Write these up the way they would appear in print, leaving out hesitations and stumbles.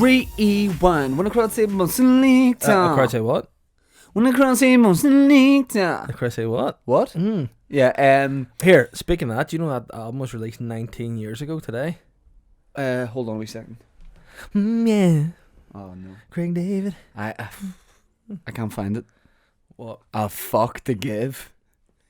Rewind. When the crowd say most leaked The crowd say what? When the crowd say most leaked The crowd say what? What? Yeah. Here, speaking of that, do you know that album was released 19 years ago today? Hold on a wee second. Yeah. Oh no. Craig David. I can't find it. What? A fuck to give.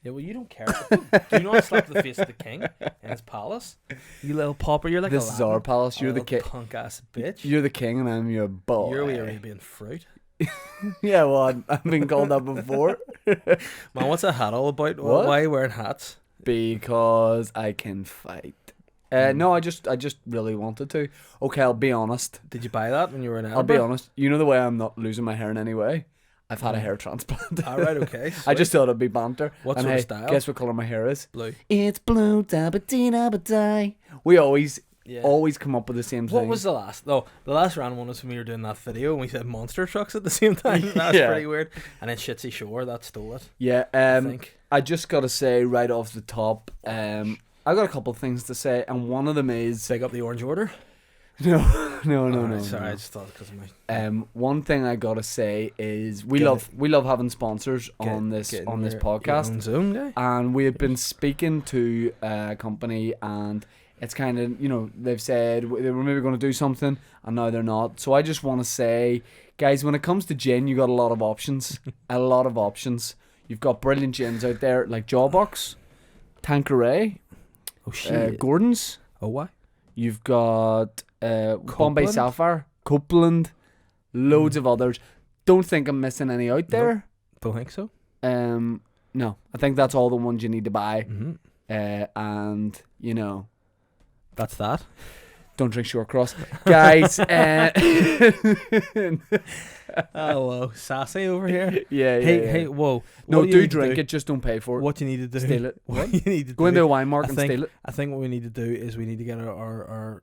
Yeah, well, you don't care. Do you not slap the face of the king in his palace? You little pauper, you're like This is our palace. You're the king. Punk ass bitch. You're the king, and I'm your boy. You're wee Arabian fruit. Yeah, well, I've been called that before. Man, what's that hat all about? What? Why are you wearing hats? Because I can fight. No, I just really wanted to. Okay, I'll be honest. Did you buy that when you were in Edinburgh? I'll be honest. You know the way I'm not losing my hair in any way? I've had a hair transplant. Alright, okay. I just thought it'd be banter. What and sort hey, of style? Guess what colour my hair is? Blue. It's blue, da-ba-dee-da-ba-die. We always come up with the same thing. What was the last? No, the last round one was when we were doing that video and we said monster trucks at the same time. That's pretty weird. And then Shitsy Shore, that stole it. Yeah, I think. I just gotta say right off the top, I got a couple of things to say, and one of them is Pick up the Orange Order. no. Sorry, I just thought because of my. One thing I gotta say is we love having sponsors on this podcast, your own Zoom guy. and we have been speaking to a company, and it's kind of they've said they were maybe going to do something, and now they're not. So I just want to say, guys, when it comes to gin, you got a lot of options, You've got brilliant gins out there like Jawbox, Tanqueray, Oh shit. Gordon's. Oh why? You've got Bombay Copeland? Sapphire, Copeland, loads of others. Don't think I'm missing any out there. Don't think so. No, I think that's all the ones you need to buy. Mm-hmm. And That's that. don't drink Shortcross, guys. Oh whoa, sassy over here. Yeah. Hey, whoa. No, What do drink it. Just don't pay for it. What you need to do? Steal it. What you need to Go do? into a wine market I and think- steal it. I think what we need to do is we need to get our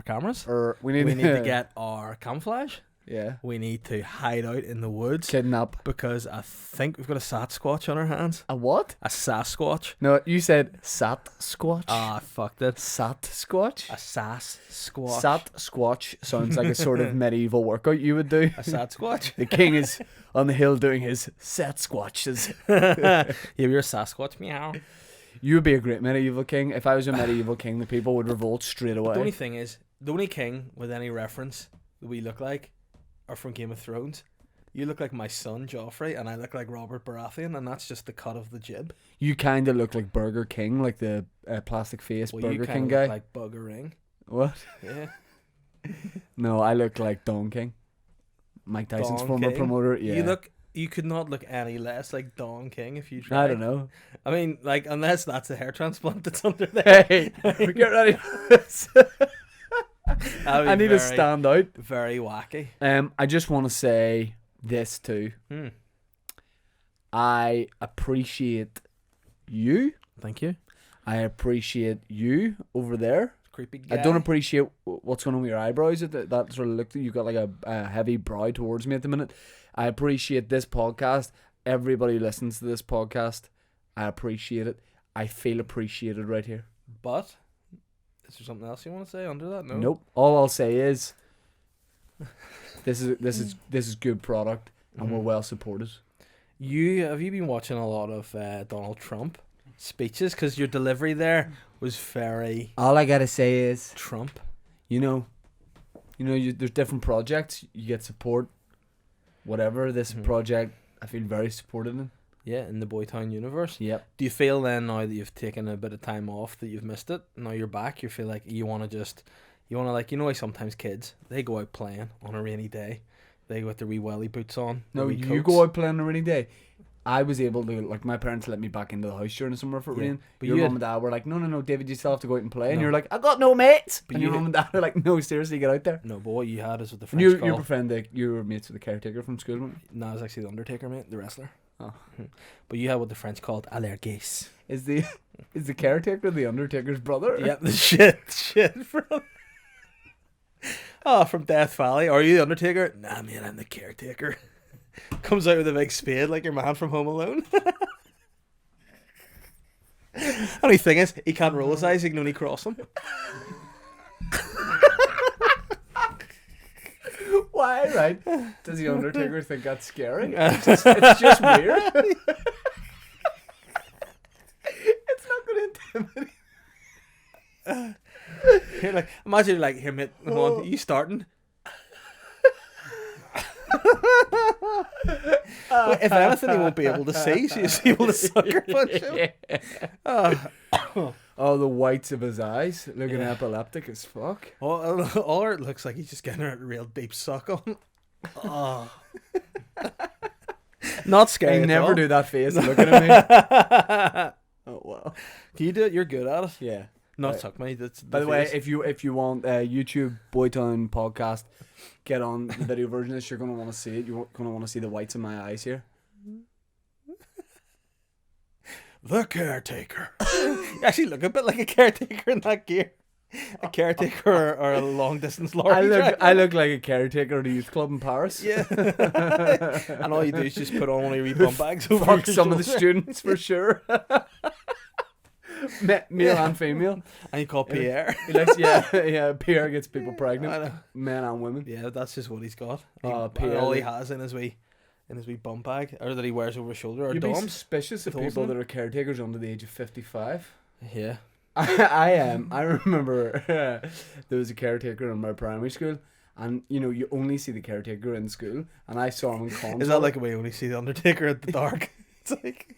cameras. Or we We need, need to get our camouflage. yeah, We need to hide out in the woods kidnap. because I think we've got a Sasquatch on our hands. A what? A Sasquatch. No, you said Sat Squatch. Ah, I fucked it. Sat Squatch. A Sasquatch. Sat Squatch sounds like a sort of medieval workout you would do. A Sasquatch. The king is on the hill doing his Sat Squatches. Yeah, you're a Sasquatch. Meow. You would be a great medieval king. If I was a medieval king, the people would revolt straight away. The only thing is, the only king with any reference that we look like are from Game of Thrones. You look like my son Joffrey, and I look like Robert Baratheon, and that's just the cut of the jib. You kind of look like Burger King, like the plastic face Well, Burger you King kind guy. of look like Bugger Ring. What? Yeah. No, I look like Don King, Mike Tyson's Don former King? promoter. Yeah. You could not look any less like Don King if you tried. I don't know. I mean, like, unless that's a hair transplant that's under there. Hey, get ready for this. I need to stand out. Very wacky. I just want to say this too. I appreciate you. Thank you. I appreciate you over there. Creepy guy. I don't appreciate what's going on with your eyebrows. That sort of look. You've got like a heavy brow towards me at the minute. I appreciate this podcast. Everybody who listens to this podcast. I appreciate it. I feel appreciated right here. But is there something else you want to say under that? No. Nope. All I'll say is this is good product and we're well supported. Have you been watching a lot of Donald Trump speeches? Because your delivery there was very All I gotta say is Trump. there's different projects you get support. Whatever this project, I feel very supported in. Yeah, in the Boytown universe. Yep. Do you feel then, now that you've taken a bit of time off, that you've missed it? Now you're back, you feel like you want to like, sometimes kids, they go out playing on a rainy day. They go with their wee welly boots on. No, their wee you coats. go out playing on a rainy day. I was able to, like, my parents let me back into the house during the summer for rain. But your you mum and dad were like, no, David, you still have to go out and play. And No. you're like, I got no mates. But And your you- mum and dad are like, no, seriously, get out there. No, but what you had is with the And French you call. you were mates with the caretaker from school, weren't you? No, it was actually the Undertaker, mate, the wrestler. Oh. But you had what the French called allergies. Is the caretaker the Undertaker's brother? Yeah, the shit from. Oh, from Death Valley. Are you the Undertaker? Nah, man, I'm the caretaker. Comes out with a big spade like your man from Home Alone. Only thing is, he can't roll his eyes, he can only cross them. right. Does the Undertaker think that's scary? It's just weird. It's not going to intimidate. You're like, imagine you're like, here mate, come on, you starting? Well, if anything, he won't be able to see, so he's able to sucker punch him. Oh, the whites of his eyes, looking epileptic as fuck. All it looks like he's just getting a real deep suck on. Oh. Not scary. I never all. do that face looking at me. Oh wow. Can you do it? You're good at it. Yeah. Not Right. suck me. That's By the way, if you want YouTube Boytown podcast, get on the video version of this. You're gonna want to see it. You're gonna want to see the whites of my eyes here. The caretaker. You actually look a bit like a caretaker in that gear. A caretaker or a long distance lorry driver. I look like a caretaker at a youth club in Paris. Yeah. And all you do is just put on one of your wee bum bags over Fuck your some of the shoulder. students for sure. Male and female. And you call Pierre. He likes, yeah. Pierre gets people I pregnant, know. men and women. Yeah, that's just what he's got. Pierre, all he has in his wee bum bag, or that he wears over his shoulder, are You'd be DOMs. suspicious of Those people men. that are caretakers under the age of 55. Yeah. I am. I remember there was a caretaker in my primary school, and you only see the caretaker in school, and I saw him in Conswater. Is that like we only see the Undertaker at the dark? It's like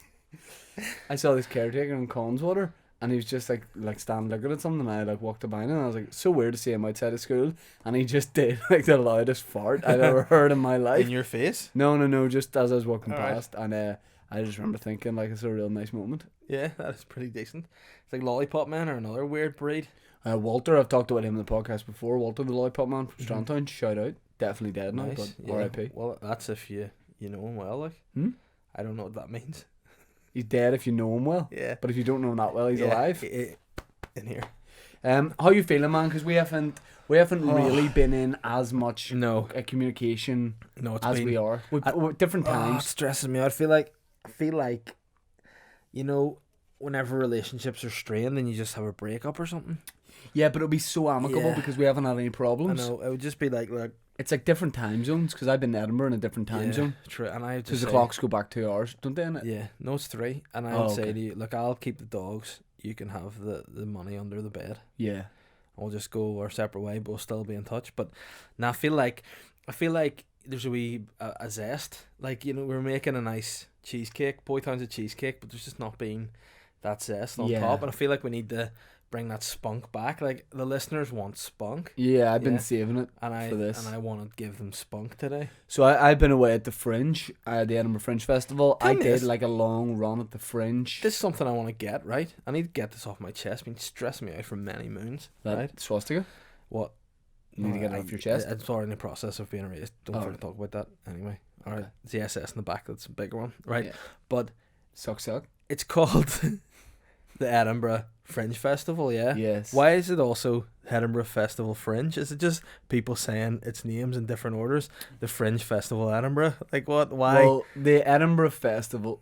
I saw this caretaker in Conswater, and he was just like standing looking at something, and I walked by him, and I was like, so weird to see him outside of school, and he just did like the loudest fart I've ever heard in my life. in your face. No, just as I was walking All right. past, and I just remember thinking like it's a real nice moment. Yeah, that is pretty decent. It's like Lollipop Man or another weird breed. Walter, I've talked about him in the podcast before. Walter the Lollipop Man from Strandtown, shout out. Definitely dead now, Nice. but Yeah. R.I.P. Well, that's if you know him well. Like, I don't know what that means. He's dead if you know him well, Yeah. but if you don't know him that well, he's alive. In here. How you feeling, man? Because we haven't really been in as much communication No, it's as been, we are. With different it times. stresses me out. I feel like, whenever relationships are strained, then you just have a breakup or something. Yeah, but it'll be so amicable because we haven't had any I problems. know. It would just be like, It's like different time zones because I've been in Edinburgh in a different time zone. True. And I Because just the clocks go back 2 hours, don't they? Innit? Yeah, no, it's 3. And I would say to you, look, I'll keep the dogs. You can have the money under the bed. Yeah. We'll just go our separate way, but we'll still be in touch. But now I feel like there's a wee a zest. Like, we're making a nice cheesecake. Boytown's a cheesecake, but there's just not been that zest on top. And I feel like we need to bring that spunk back. Like, the listeners want spunk. Yeah, I've been saving it for this. And I want to give them spunk today. So I've been away at the Fringe, the Edinburgh Fringe Festival. Tell I me did this. like a long run at the Fringe. This is something I want to get, right? I need to get this off my chest. It's been stressing me out for many moons. That right? swastika? What? You need to get it off your chest? It's already in the process of being erased. Don't want to talk about that anyway. All right. It's the SS in the back. That's a bigger one. Right. Yeah. But Suck. it's called the Edinburgh Fringe Festival, yeah? Yes. Why is it also Edinburgh Festival Fringe? Is it just people saying its names in different orders? The Fringe Festival Edinburgh? Like what? Why? Well, the Edinburgh Festival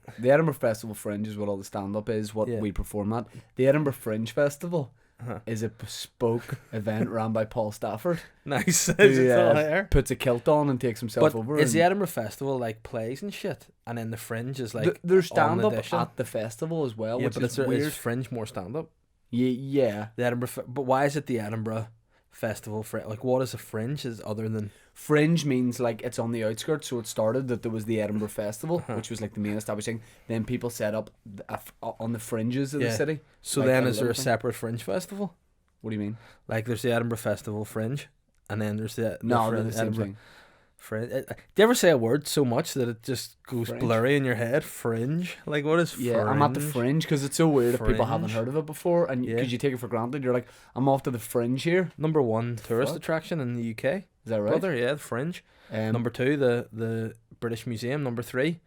Fringe is what all the stand-up is, what we perform at. The Edinburgh Fringe Festival is a bespoke event run by Paul Stafford. Nice. Who puts a kilt on and takes himself over. Is the Edinburgh Festival like plays and shit? And then the Fringe is like there's stand-up edition? at the festival as well, which but is weird. Is Fringe more stand-up? Yeah. The Edinburgh, but why is it the Edinburgh Festival Fringe? Like, what is a Fringe? Is other than Fringe means like it's on the outskirts. So it started that there was the Edinburgh Festival, which was like the main establishing. Then people set up on the fringes of the city. So like then, a is there a little thing. separate Fringe Festival? What do you mean? Like, there's the Edinburgh Festival Fringe, and then there's the No, they're Fringe, the same Edinburgh thing. Fringe. Do you ever say a word so much that it just goes Fringe? blurry in your head? Fringe. Like, what is Yeah, fringe? I'm at the Fringe because it's so weird if people haven't Fringe. heard of it before, and because you take it for granted. You're like, I'm off to the Fringe here. Number 1 tourist Fuck. attraction in the UK. Is that right? Brother, yeah, the Fringe. Number 2, the British Museum. Number 3,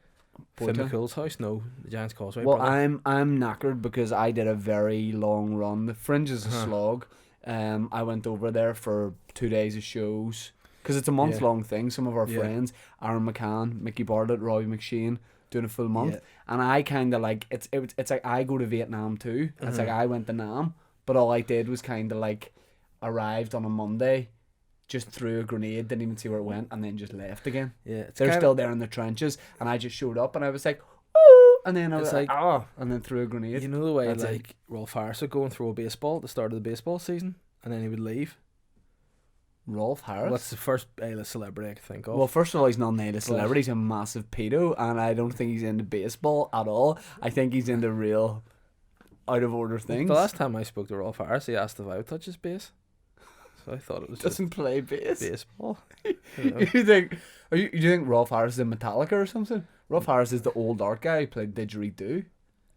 Finn Boytown. McCool's house. No, the Giant's Causeway. Well, brother. I'm knackered because I did a very long run. The Fringe is a slog. I went over there for 2 days of shows because it's a month long thing. Some of our friends, Aaron McCann, Mickey Bartlett, Robbie McShane, doing a full month, and I kind of like it's like I go to Vietnam too. It's like I went to Nam, but all I did was kind of like arrived on a Monday, just threw a grenade, didn't even see where it went, and then just left again. Yeah, it's They're kinda- still there in the trenches, and I just showed up, and I was like, "Ooh," and then I was It's like, like- "Oh," and then threw a grenade. You know the way That's it. like Rolf Harris would go and throw a baseball at the start of the baseball season, and then he would leave. Rolf Harris. What's the first A-list celebrity I can think of? Well, first of all, he's not an A-list celebrity. He's a massive pedo, and I don't think he's into baseball at all. I think he's into real out of order things. the last time I spoke to Rolf Harris, he asked if I would touch his base. So I thought it was just Doesn't play bass. baseball. You think? You think Rolf Harris is in Metallica or something? Rolf Harris is the old art guy who played Didgeridoo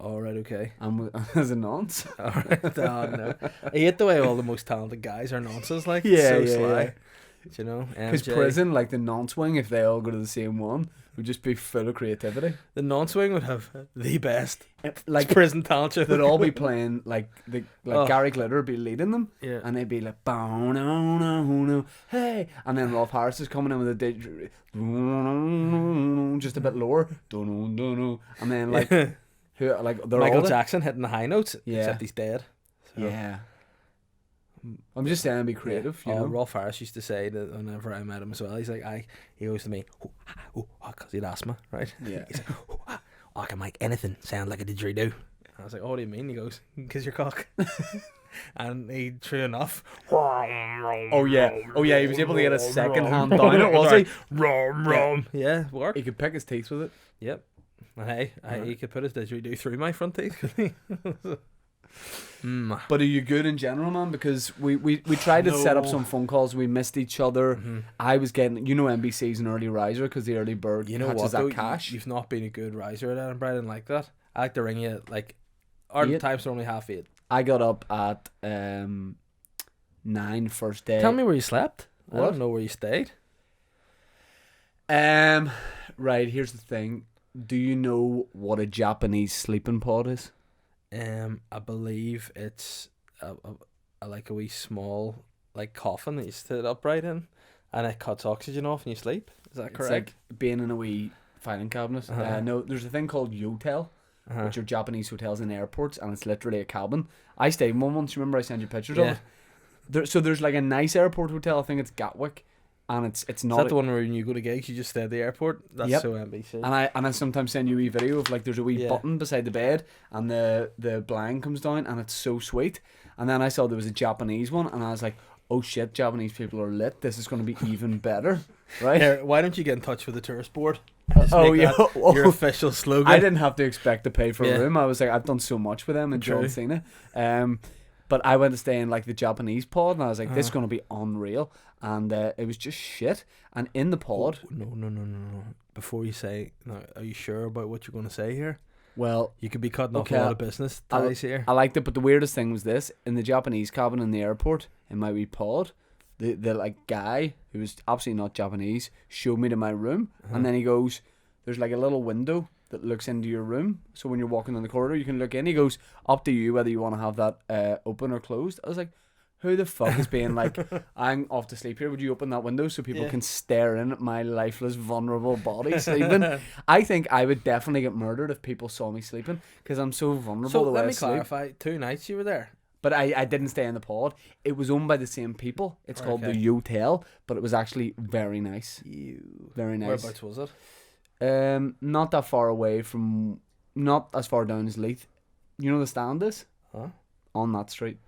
All right, okay. and as a nonce. All right, no. I hate the way all the most talented guys are nonsense. Like, Yeah, so yeah, sly. yeah. Do you know? Because MJ. prison, like the nonce wing, if they all go to the same one, would just be full of creativity. The non-swing would have the best Like prison talent. they'd all be playing like Oh. Gary Glitter would be leading them. Yeah. And they'd be like, "Bow, no, no, no, hey," and then Rolf Harris is coming in with a just a bit lower, and then like who like they're Michael all Jackson hitting the high notes, Yeah. except he's dead. So. yeah. I'm just saying, be creative. You know, Rolf Harris used to say that whenever I met him as well, he's like, he goes to me, because he had asthma, right? yeah. He's like, I can make anything sound like a didgeridoo. I was like, what do you mean? He goes, because you're cock. And he, true enough. Oh yeah, he was able to get a second hand down it, was he? Yeah, work. He could pick his teeth with it. Yep. And hey, he could put his didgeridoo through my front teeth, couldn't he? But are you good in general, man? Because we tried to set up No. some phone calls. We missed each other. Mm-hmm. I was getting, NBC's an early riser because the early bird You know catches what, that though? cash. You've not been a good riser at Edinburgh. I didn't like that. I like to ring you at, like, our 8? times are only 8:30. I got up at 9 first day. Tell me where you slept. I What? don't know where you stayed. Right, here's the thing. Do you know what a Japanese sleeping pod is? I believe it's a like a wee small like coffin that you sit upright in, and it cuts oxygen off and you sleep. Is that It's correct? like being in a wee filing cabinet. Uh-huh. No, there's a thing called yotel, Uh-huh. which are Japanese hotels in airports, and it's literally a cabin. I stayed in one once. Remember I sent you pictures Yeah. of it? So there's like a nice airport hotel. I think it's Gatwick, and it's Is not. that the one where when you go to gigs you just stay at the airport? That's Yep. so NBC. And I sometimes send you a wee video of like there's a wee Yeah. button beside the bed and the blind comes down and it's so sweet. And then I saw there was a Japanese one and I was like, oh shit, Japanese people are lit. This is going to be even better, right? Here, why don't you get in touch with the tourist board? Just Oh make yeah, that your official slogan. I didn't have to expect to pay for Yeah. a room. I was like, I've done so much with them and John True. Cena. But I went to stay in like the Japanese pod and I was like, this is Uh-huh. going to be unreal. And it was just shit. And in the pod, No. Before you say, no, are you sure about what you're going to say here? well, You could be cutting Okay, off a lot of business ties here. I liked it, but the weirdest thing was this: in the Japanese cabin in the airport, in my wee pod, the like guy who was absolutely not Japanese showed me to my room, and then he goes, "There's like a little window that looks into your room, so when you're walking in the corridor, you can look in." He goes, "Up to you whether you want to have that open or closed." I was like, who the fuck is being like, I'm off to sleep here, would you open that window so people Yeah. can stare in at my lifeless, vulnerable body sleeping? I think I would definitely get murdered if people saw me sleeping because I'm so vulnerable So the way let I me sleep. clarify. 2 nights you were there. But I didn't stay in the pod. It was owned by the same people. It's called the Okay. Yotel, but it was actually very nice. You. Very nice. Whereabouts was it? Not that far away from, not as far down as Leith. You know the stand is? Huh? On that street.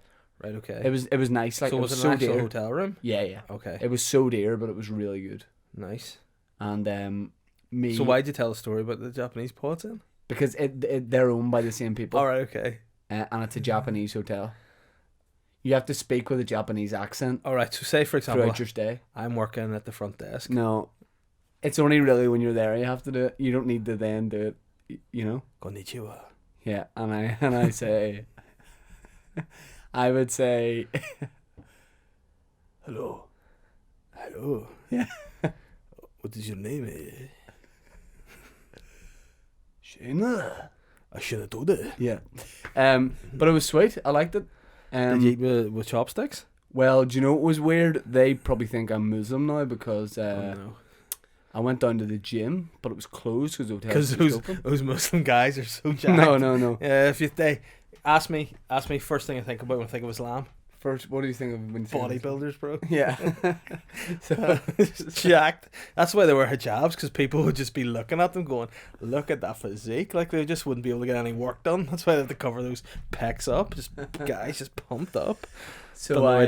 Right. Okay. It was nice. Like so it was was it so an actual dear. hotel room? Yeah, yeah. Okay. It was so dear, but it was really good. Nice. And me. So why'd you tell a story about the Japanese pods then? Because they're owned by the same people. All right. Okay. And it's a Japanese hotel. You have to speak with a Japanese accent All right. So say for example, throughout your stay. I'm working at the front desk. No, it's only really when you're there you have to do it. You don't need to then do it. You know. Konnichiwa. Yeah, and I say, I would say, hello. Hello. Yeah. What is your name? Shayna. I should have told it. Yeah. But it was sweet. I liked it. Did you eat with chopsticks? Well, do you know what was weird? They probably think I'm Muslim now because Oh, no. I went down to the gym, but it was closed because the hotel Because was open. those Muslim guys are so jacked. No. Yeah, if you they ask me first thing I think about when I think of Islam. First, what do you think of when you say this? Bodybuilders, bro. Yeah. So, Jacked. That's why they wear hijabs, because people would just be looking at them going, look at that physique. Like, they just wouldn't be able to get any work done. That's why they have to cover those pecs up. Just guys just pumped up. so I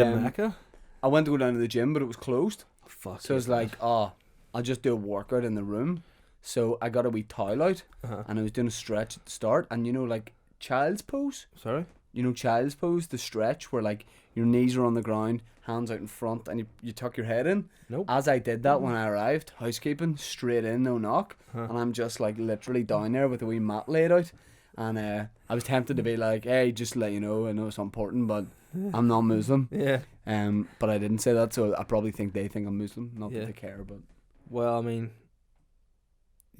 went to go down to the gym, but it was closed. Oh, fuck. So I was like, I'll just do a workout in the room. So I got a wee towel out, and I was doing a stretch at the start. And you know, like child's pose? Sorry? You know, child's pose, the stretch where like your knees are on the ground, hands out in front, and you tuck your head in. Nope. As I did that when I arrived, housekeeping, straight in, no knock. And I'm just like literally down there with a wee mat laid out. And I was tempted to be like, hey, just to let you know, I know it's important, but I'm not Muslim. Yeah. But I didn't say that, so I probably think they think I'm Muslim. Not that they care, but... Well, I mean,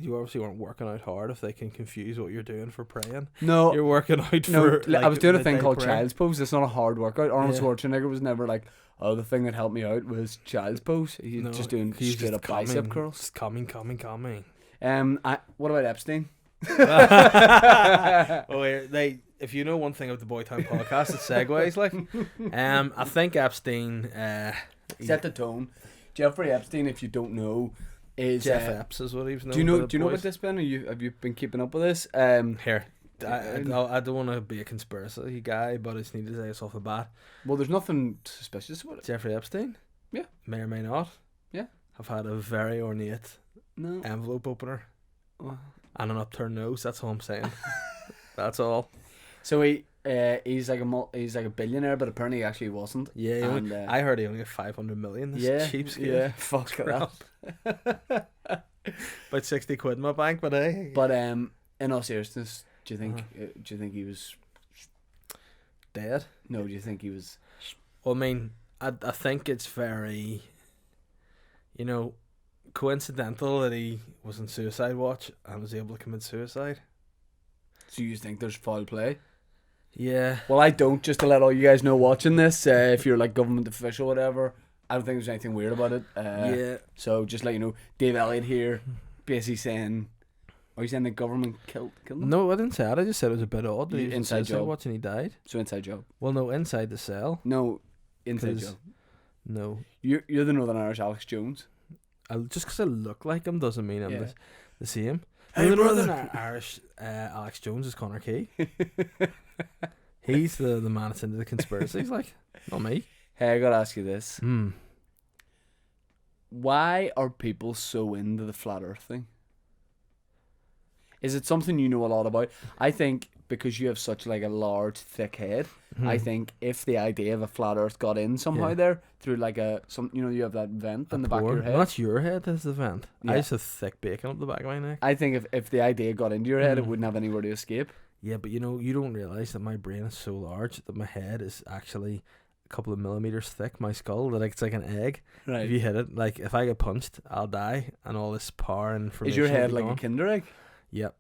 you obviously weren't working out hard if they can confuse what you're doing for praying. No. You're working out No, for... like, I was doing a thing midday called prayer. child's pose. It's not a hard workout. Arnold Yeah. Schwarzenegger was never like, oh, the thing that helped me out was child's pose. He's No, just doing he's straight just up bicep coming, curls. Just coming. What about Epstein? Oh, if you know one thing of the Boytown podcast, it's segues. Like, I think Epstein. Set the tone. Jeffrey Epstein, if you don't know, is Jeff Epps is what he was known. do you know? by the Do you know boys. about this, Ben? Have you been keeping up with this? Here, I don't want to be a conspiracy guy, but I just need to say this off the bat. Well, there's nothing suspicious about it. Jeffrey Epstein. Yeah. May or may not. Yeah. Have had a very ornate No. envelope opener Well, and an upturned nose. That's all I'm saying. That's all. so he's like a billionaire, but apparently he actually wasn't. Yeah. And, I heard he only got 500 million. This cheapskate. Yeah. Fuck that. About 60 quid in my bank, but hey. But in all seriousness, do you think he was Dead? No, do you think he was? Well, I mean, I think it's very, coincidental that he was on suicide watch and was able to commit suicide. So you think there's foul play? Yeah. Well, I don't. Just to let all you guys know watching this, if you're like government official, or whatever, I don't think there's anything weird about it. Yeah. So just let you know, Dave Elliott here, basically saying, are you saying the government killed him? No, I didn't say that. I just said it was a bit odd that he was on Inside suicide job. watch and he died. So inside job. Well, no, inside the cell. No, inside 'Cause- job. No. You're the Northern Irish Alex Jones. Just because I look like him doesn't mean I'm Yeah. the same. Hey, The brother. Northern Irish Alex Jones is Connor Key. He's the man that's into the conspiracies, like, not me. Hey, I gotta ask you this: Hmm. why are people so into the flat Earth thing? Is it something you know a lot about? I think because you have such like a large, thick head. I think if the idea of a flat Earth got in somehow Yeah. there through like you have that vent in the back of your head. No, that's your head, that's the vent. Yeah. I just have thick bacon up the back of my neck. I think if the idea got into your head, it Mm. wouldn't have anywhere to escape. Yeah, but you don't realise that my brain is so large that my head is actually a couple of millimeters thick, my skull, that it's like an egg. Right. If you hit it, like, if I get punched, I'll die, and all this power and information Is your will head be like gone. a Kinder egg? Yep.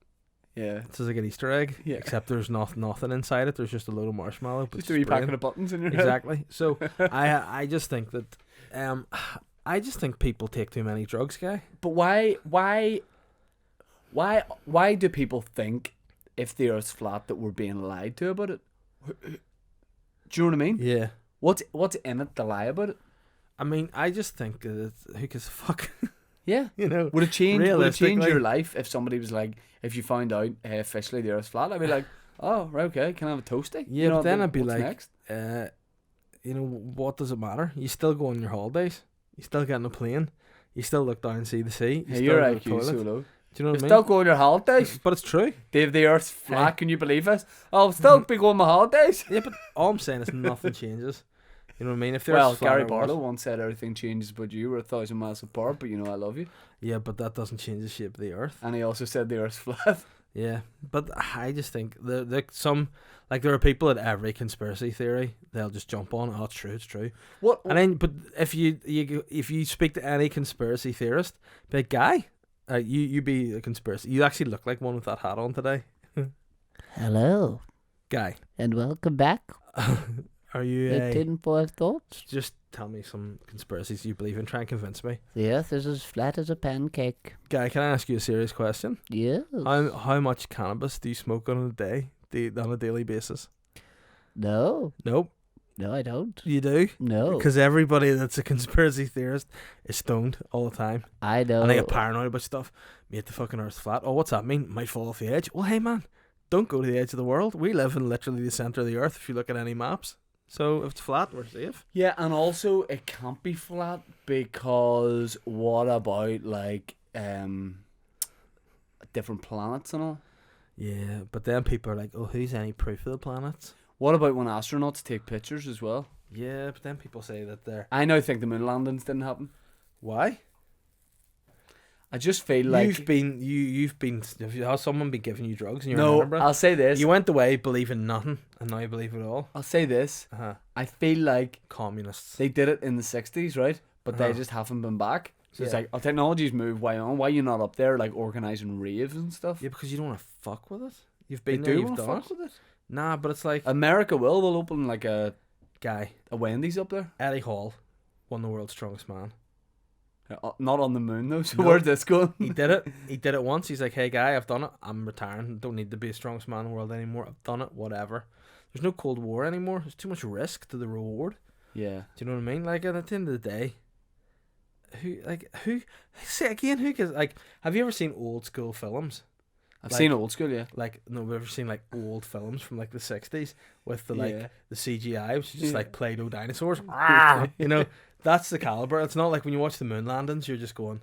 Yeah. It's just like an Easter egg, Yeah. except there's nothing inside it. There's just a load of marshmallow. But Just a wee brain. packet of buttons in your head. Exactly. So I just think that I just think people take too many drugs, guy. But why do people think if the Earth's flat that we're being lied to about it? Do you know what I mean? Yeah. What's in it to lie about it? I mean, I just think that who gives a fuck? Yeah. You know. Would it change Realistically- your life if somebody was like, if you found out officially the Earth's flat? I'd be like, oh, right, okay, can I have a toasty? Yeah, You know, but then I'd be what's like, next? what does it matter? You still go on your holidays. You still get on a plane. You still look down and see the sea. You Hey, still your go to the IQ's so toilet. low. Do you know You what I mean? still go on your holidays? But it's true. Dave, the Earth's flat, Hey. can you believe this? I'll still be going on my holidays. Yeah, but all I'm saying is nothing changes. You know what I mean? If there's Well, flat Gary or what- Barlow once said everything changes but you. We're 1,000 miles apart, but you know I love you. Yeah, but that doesn't change the shape of the Earth. And he also said the Earth's flat. Yeah, but I just think there are people at every conspiracy theory they'll just jump on. Oh, it's true, it's true. What? And then, but if you speak to any conspiracy theorist, be like, guy, you be a conspiracy. You actually look like one with that hat on today, Hello, guy. and welcome back Are you to a? Tinfoil Thoughts. Just tell me some conspiracies you believe in. Try and convince me, The earth is as flat as a pancake. guy. Can I ask you a serious question? Yes. How much cannabis do you smoke on a day, on a daily basis? No. Nope. No, I don't. You do? No. Because everybody that's a conspiracy theorist is stoned all the time. I know. And they get paranoid about stuff. Mate, the fucking Earth's flat. Oh, what's that mean? Might fall off the edge. Well, hey, man, don't go to the edge of the world. We live in literally the centre of the Earth if you look at any maps. So if it's flat, we're safe. Yeah, and also it can't be flat because what about like different planets and all? Yeah, but then people are like, oh, who's any proof of the planets? What about when astronauts take pictures as well? Yeah, but then people say that they're... I now think the moon landings didn't happen. Why? I just feel like has someone been giving you drugs and you're in no. Edinburgh? I'll say this. You went away believing nothing and now you believe it all. I'll say this. Uh-huh. I feel like Communists. they did it in the 60s, right? But they just haven't been back. So it's like, technology's moved way on. Why are you not up there, like, organising raves and stuff? Yeah, because you don't want to fuck with it. You've They been there, do you've want to done fuck it. with it. Nah, but it's like... America will. They'll open, like, a Guy, Wendy's up there. Eddie Hall, won the world's strongest man. Not on the moon, though. So No. where's this going? He did it. He did it once. He's like, hey, guy, I've done it. I'm retiring. Don't need to be the strongest man in the world anymore. I've done it. Whatever. There's no Cold War anymore. There's too much risk to the reward. Yeah. Do you know what I mean? Like, at the end of the day, who, say again, who gives, like, have you ever seen old school films? I've Like- seen old school, yeah. Like, no, we've ever seen, like, old films from, like, the 60s with the, like, Yeah. the CGI, which is just, Yeah. like, Play-Doh dinosaurs. You know, that's the caliber. It's not like when you watch the moon landings, you're just going,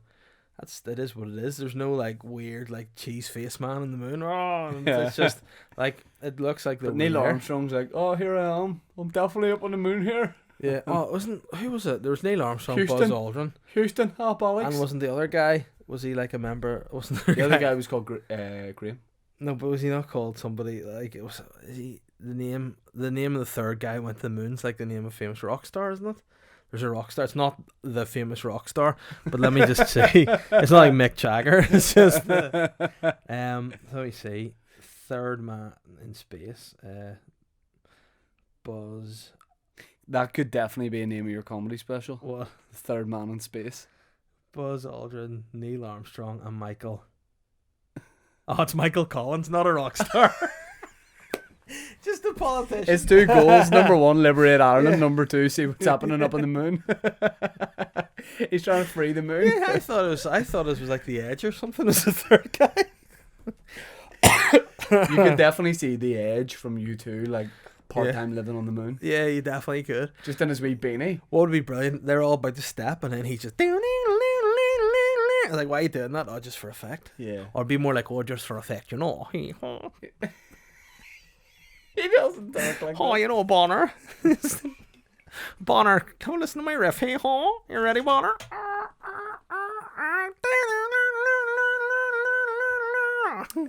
it is what it is. There's no, like, weird, like, cheese face man in the moon. And Yeah. it's just, like, it looks like the But Neil Armstrong's like, oh, here I am. I'm definitely up on the moon here. Yeah. Oh, who was it? There was Neil Armstrong, Buzz Houston. Aldrin. Houston, up Alex. And wasn't the other guy, was he, like, a member? Wasn't there The other guy was called Graham. No, but was he not called somebody, like, it was, is he, the name of the third guy who went to the moon's like the name of a famous rock star, isn't it? There's a rock star. It's not the famous rock star, but let me just say, it's not like Mick Jagger. It's just, let me see, third man in space, Buzz. That could definitely be a name of your comedy special. What? The Third Man in Space. Buzz Aldrin, Neil Armstrong, and Michael. Oh, it's Michael Collins, not a rock star. Just a politician. It's two goals. Number one, liberate Ireland. Number two, see what's happening up on the moon. He's trying to free the moon. Yeah, I thought it was like The Edge or something as the third guy. You could definitely see the Edge from U2, like part-time living on the moon. Yeah, you definitely could. Just in his wee beanie. What would be brilliant? They're all about to step, and then he just like, why are you doing that? Oh, just for effect. Yeah. Or be more like, oh, just for effect, you know. He doesn't talk like Oh, that. you know, Bonner. Bonner, come listen to my riff. Hey, ho, you ready, Bonner?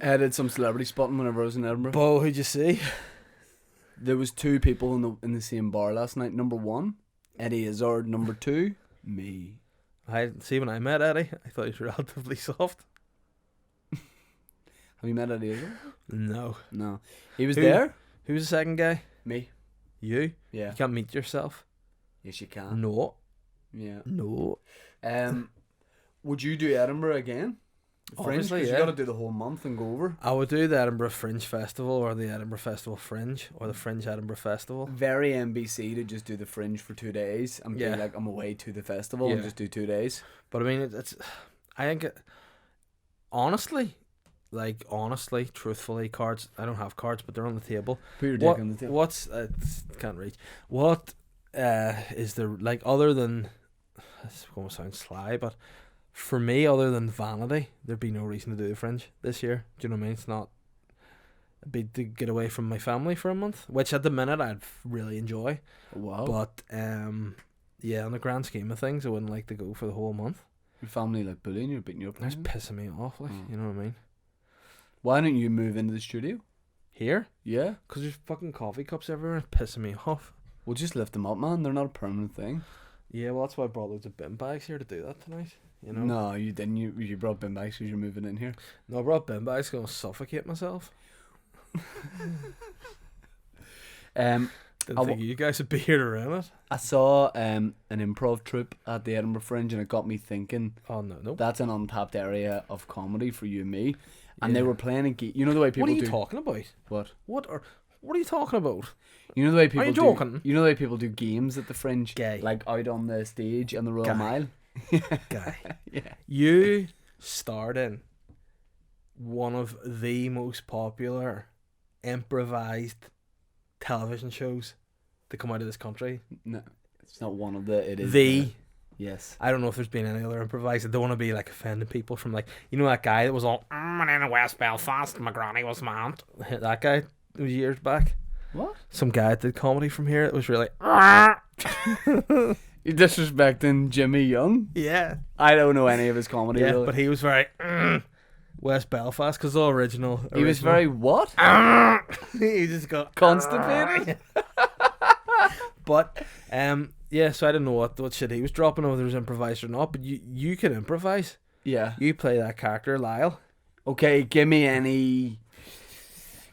I did some celebrity spotting whenever I was in Edinburgh. Bo, who'd you see? There was two people in the same bar last night. Number one, Eddie Izzard. Number two, me. I see when I met Eddie, I thought he was relatively soft. Have you met Eddie Izzard? No. No. He was Who? there? Who was the second guy? Me. You? Yeah. You can't meet yourself? Yes, you can. No. Yeah. No. Would you do Edinburgh again? Fringe, Obviously, 'cause yeah. you got to do the whole month and go over. I would do the Edinburgh Fringe Festival or the Edinburgh Festival Fringe or the Fringe Edinburgh Festival. Very NBC to just do the Fringe for 2 days and Yeah. be like, I'm away to the festival and Yeah. just do 2 days. But I mean, it's I think, honestly, truthfully, cards, I don't have cards, but they're on the table. Put your dick on the table. What's, can't reach. What is there, like, other than, it's going to sound sly, but for me, other than vanity, there'd be no reason to do the Fringe this year. Do you know what I mean? It's not, it'd be to get away from my family for a month, which at the minute I'd really enjoy. Wow. But, yeah, on the grand scheme of things, I wouldn't like to go for the whole month. Your family like bullying you, beating you up. That's pissing me off, like, Mm. you know what I mean? Why don't you move into the studio? Here? Yeah. Because there's fucking coffee cups everywhere. It's pissing me off. We'll just lift them up, man. They're not a permanent thing. Yeah, well, that's why I brought loads of bin bags here to do that tonight. You know? No, you didn't. You brought bin bags because you're moving in here. No, I brought bin bags going to suffocate myself. Didn't think you guys would be here to ruin it. I saw an improv troupe at the Edinburgh Fringe and it got me thinking. Oh, no. That's an untapped area of comedy for you and me. And Yeah. they were playing a game. You know the way people What are you do. talking about? What? What are you talking about? You know the way people you do. joking? You know the way people do games at the Fringe, Gay. like out on the stage on the Royal Guy. Mile. Guy. Yeah. You starred in one of the most popular improvised television shows to come out of this country. No, it's not one of the. It is Yes. I don't know if there's been any other improvised. I don't want to be like offending people from like, you know, that guy that was all and in West Belfast, my granny was my aunt. That guy, it was years back. What? Some guy that did comedy from here that was really You disrespecting Jimmy Young? yeah. I don't know any of his comedy. Yeah, really. but he was very West Belfast because all original. He was very what? He just got Constipated. But yeah, so I don't know what shit he was dropping, whether it was improvised or not. But you can improvise. Yeah. You play that character, Lyle. Okay, give me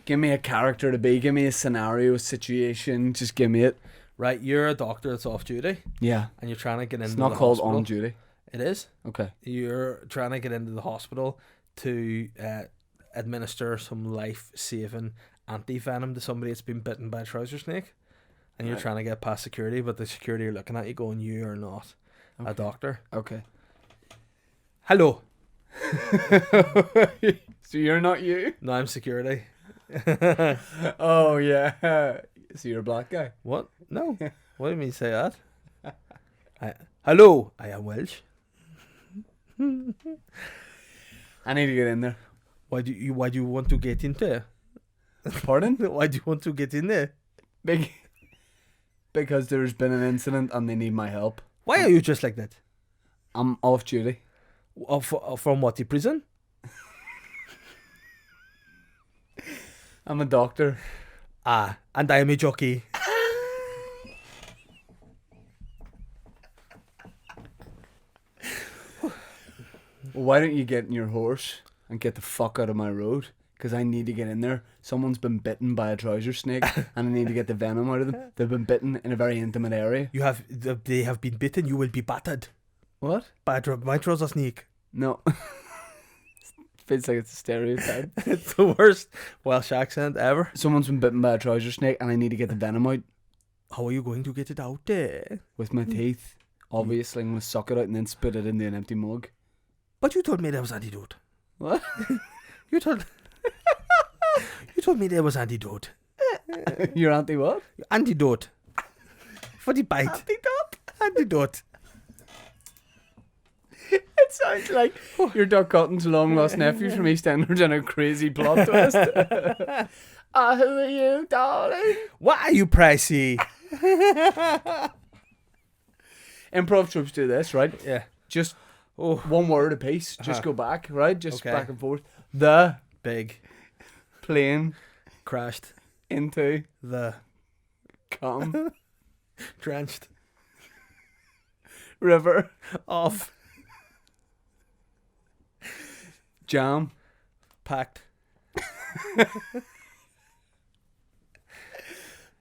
a character to be. Give me a scenario, a situation. Just give me it. Right, you're a doctor that's off duty, Yeah. and you're trying to get into It's not the called hospital. on duty. It is. Okay. You're trying to get into the hospital to administer some life-saving anti-venom to somebody that's been bitten by a trouser snake, and you're Right. trying to get past security, but the security are looking at you going, you are not a Okay. doctor. Okay. Hello. So you're not you? No, I'm security. Oh yeah. So you're a black guy. What? No. What do you mean say that? Hello. I am Welsh. I need to get in there. Why do you want to get in there? Pardon? Why do you want to get in there? Because there's been an incident and they need my help. Why are you just like that? I'm off duty. From what, the prison? I'm a doctor. Ah, and I am a jockey. Well, why don't you get in your horse and get the fuck out of my road? Because I need to get in there. Someone's been bitten by a trouser snake and I need to get the venom out of them. They've been bitten in a very intimate area. They have been bitten. You will be battered What? by my trouser snake. No. Feels like it's a stereotype. It's the worst Welsh accent ever. Someone's been bitten by a trouser snake and I need to get the venom out How are you going to get it out there? with my teeth. Obviously, I'm going to suck it out and then spit it into an empty mug. But you told me there was antidote. What? You told me there was antidote. Your auntie what? Antidote. For the bite. Antidote. It sounds like your Doc Cotton's long lost nephew from EastEnders in a crazy plot twist. Oh, who are you, darling? Why are you pricey? Improv troops do this, right? Yeah. Just Oh, one word a piece. Just Uh-huh. go back, right? Just Okay. back and forth. The big. plane Crashed. into The come drenched. river Off. jam Packed.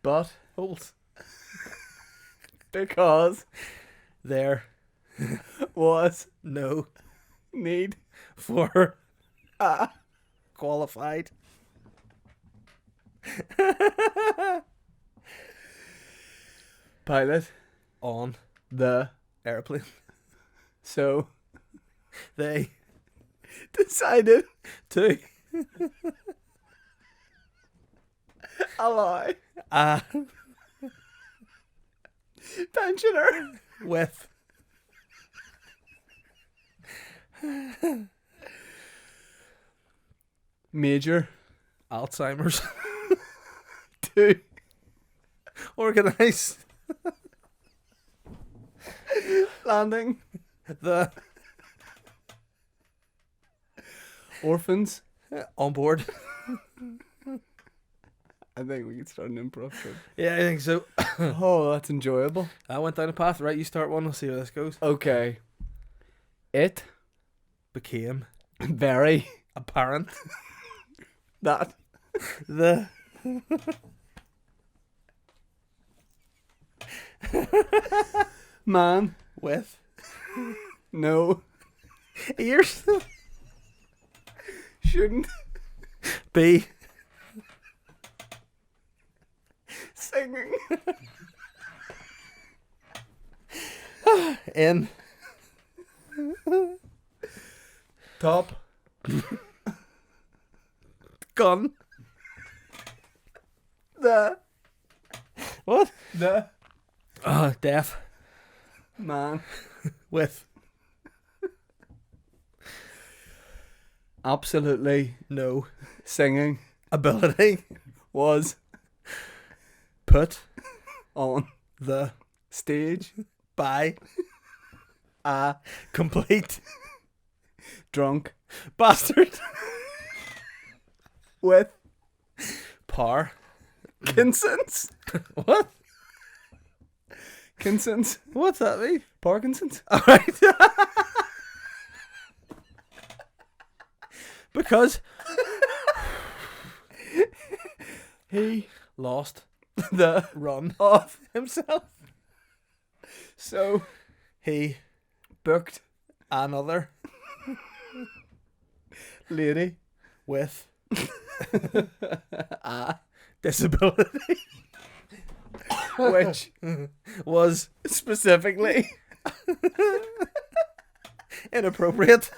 but Holes. because There. was No. need For. Qualified. pilot On. the Airplane. so They. decided Two. ally pensioner With. major Alzheimer's. to Organized. landing The. orphans. On board. I think we could start an improv show. Yeah, I think so. Oh, that's enjoyable. I went down a path. Right, you start one. We'll see where this goes. Okay. It Became very apparent that the man with no ears shouldn't be Singing. In. Top. Gun. The. What? The. Deaf. Man. With. Absolutely. No. Singing. Ability. Was. Put. On. The. Stage. By. A. Complete. Drunk. Bastard. With. Par. Kinsons. What? Kinsons. What's that mean? Parkinson's. Alright. Because He. lost The. run Of. himself. So. He Booked. another Lady. with A. disability Which. was Specifically. inappropriate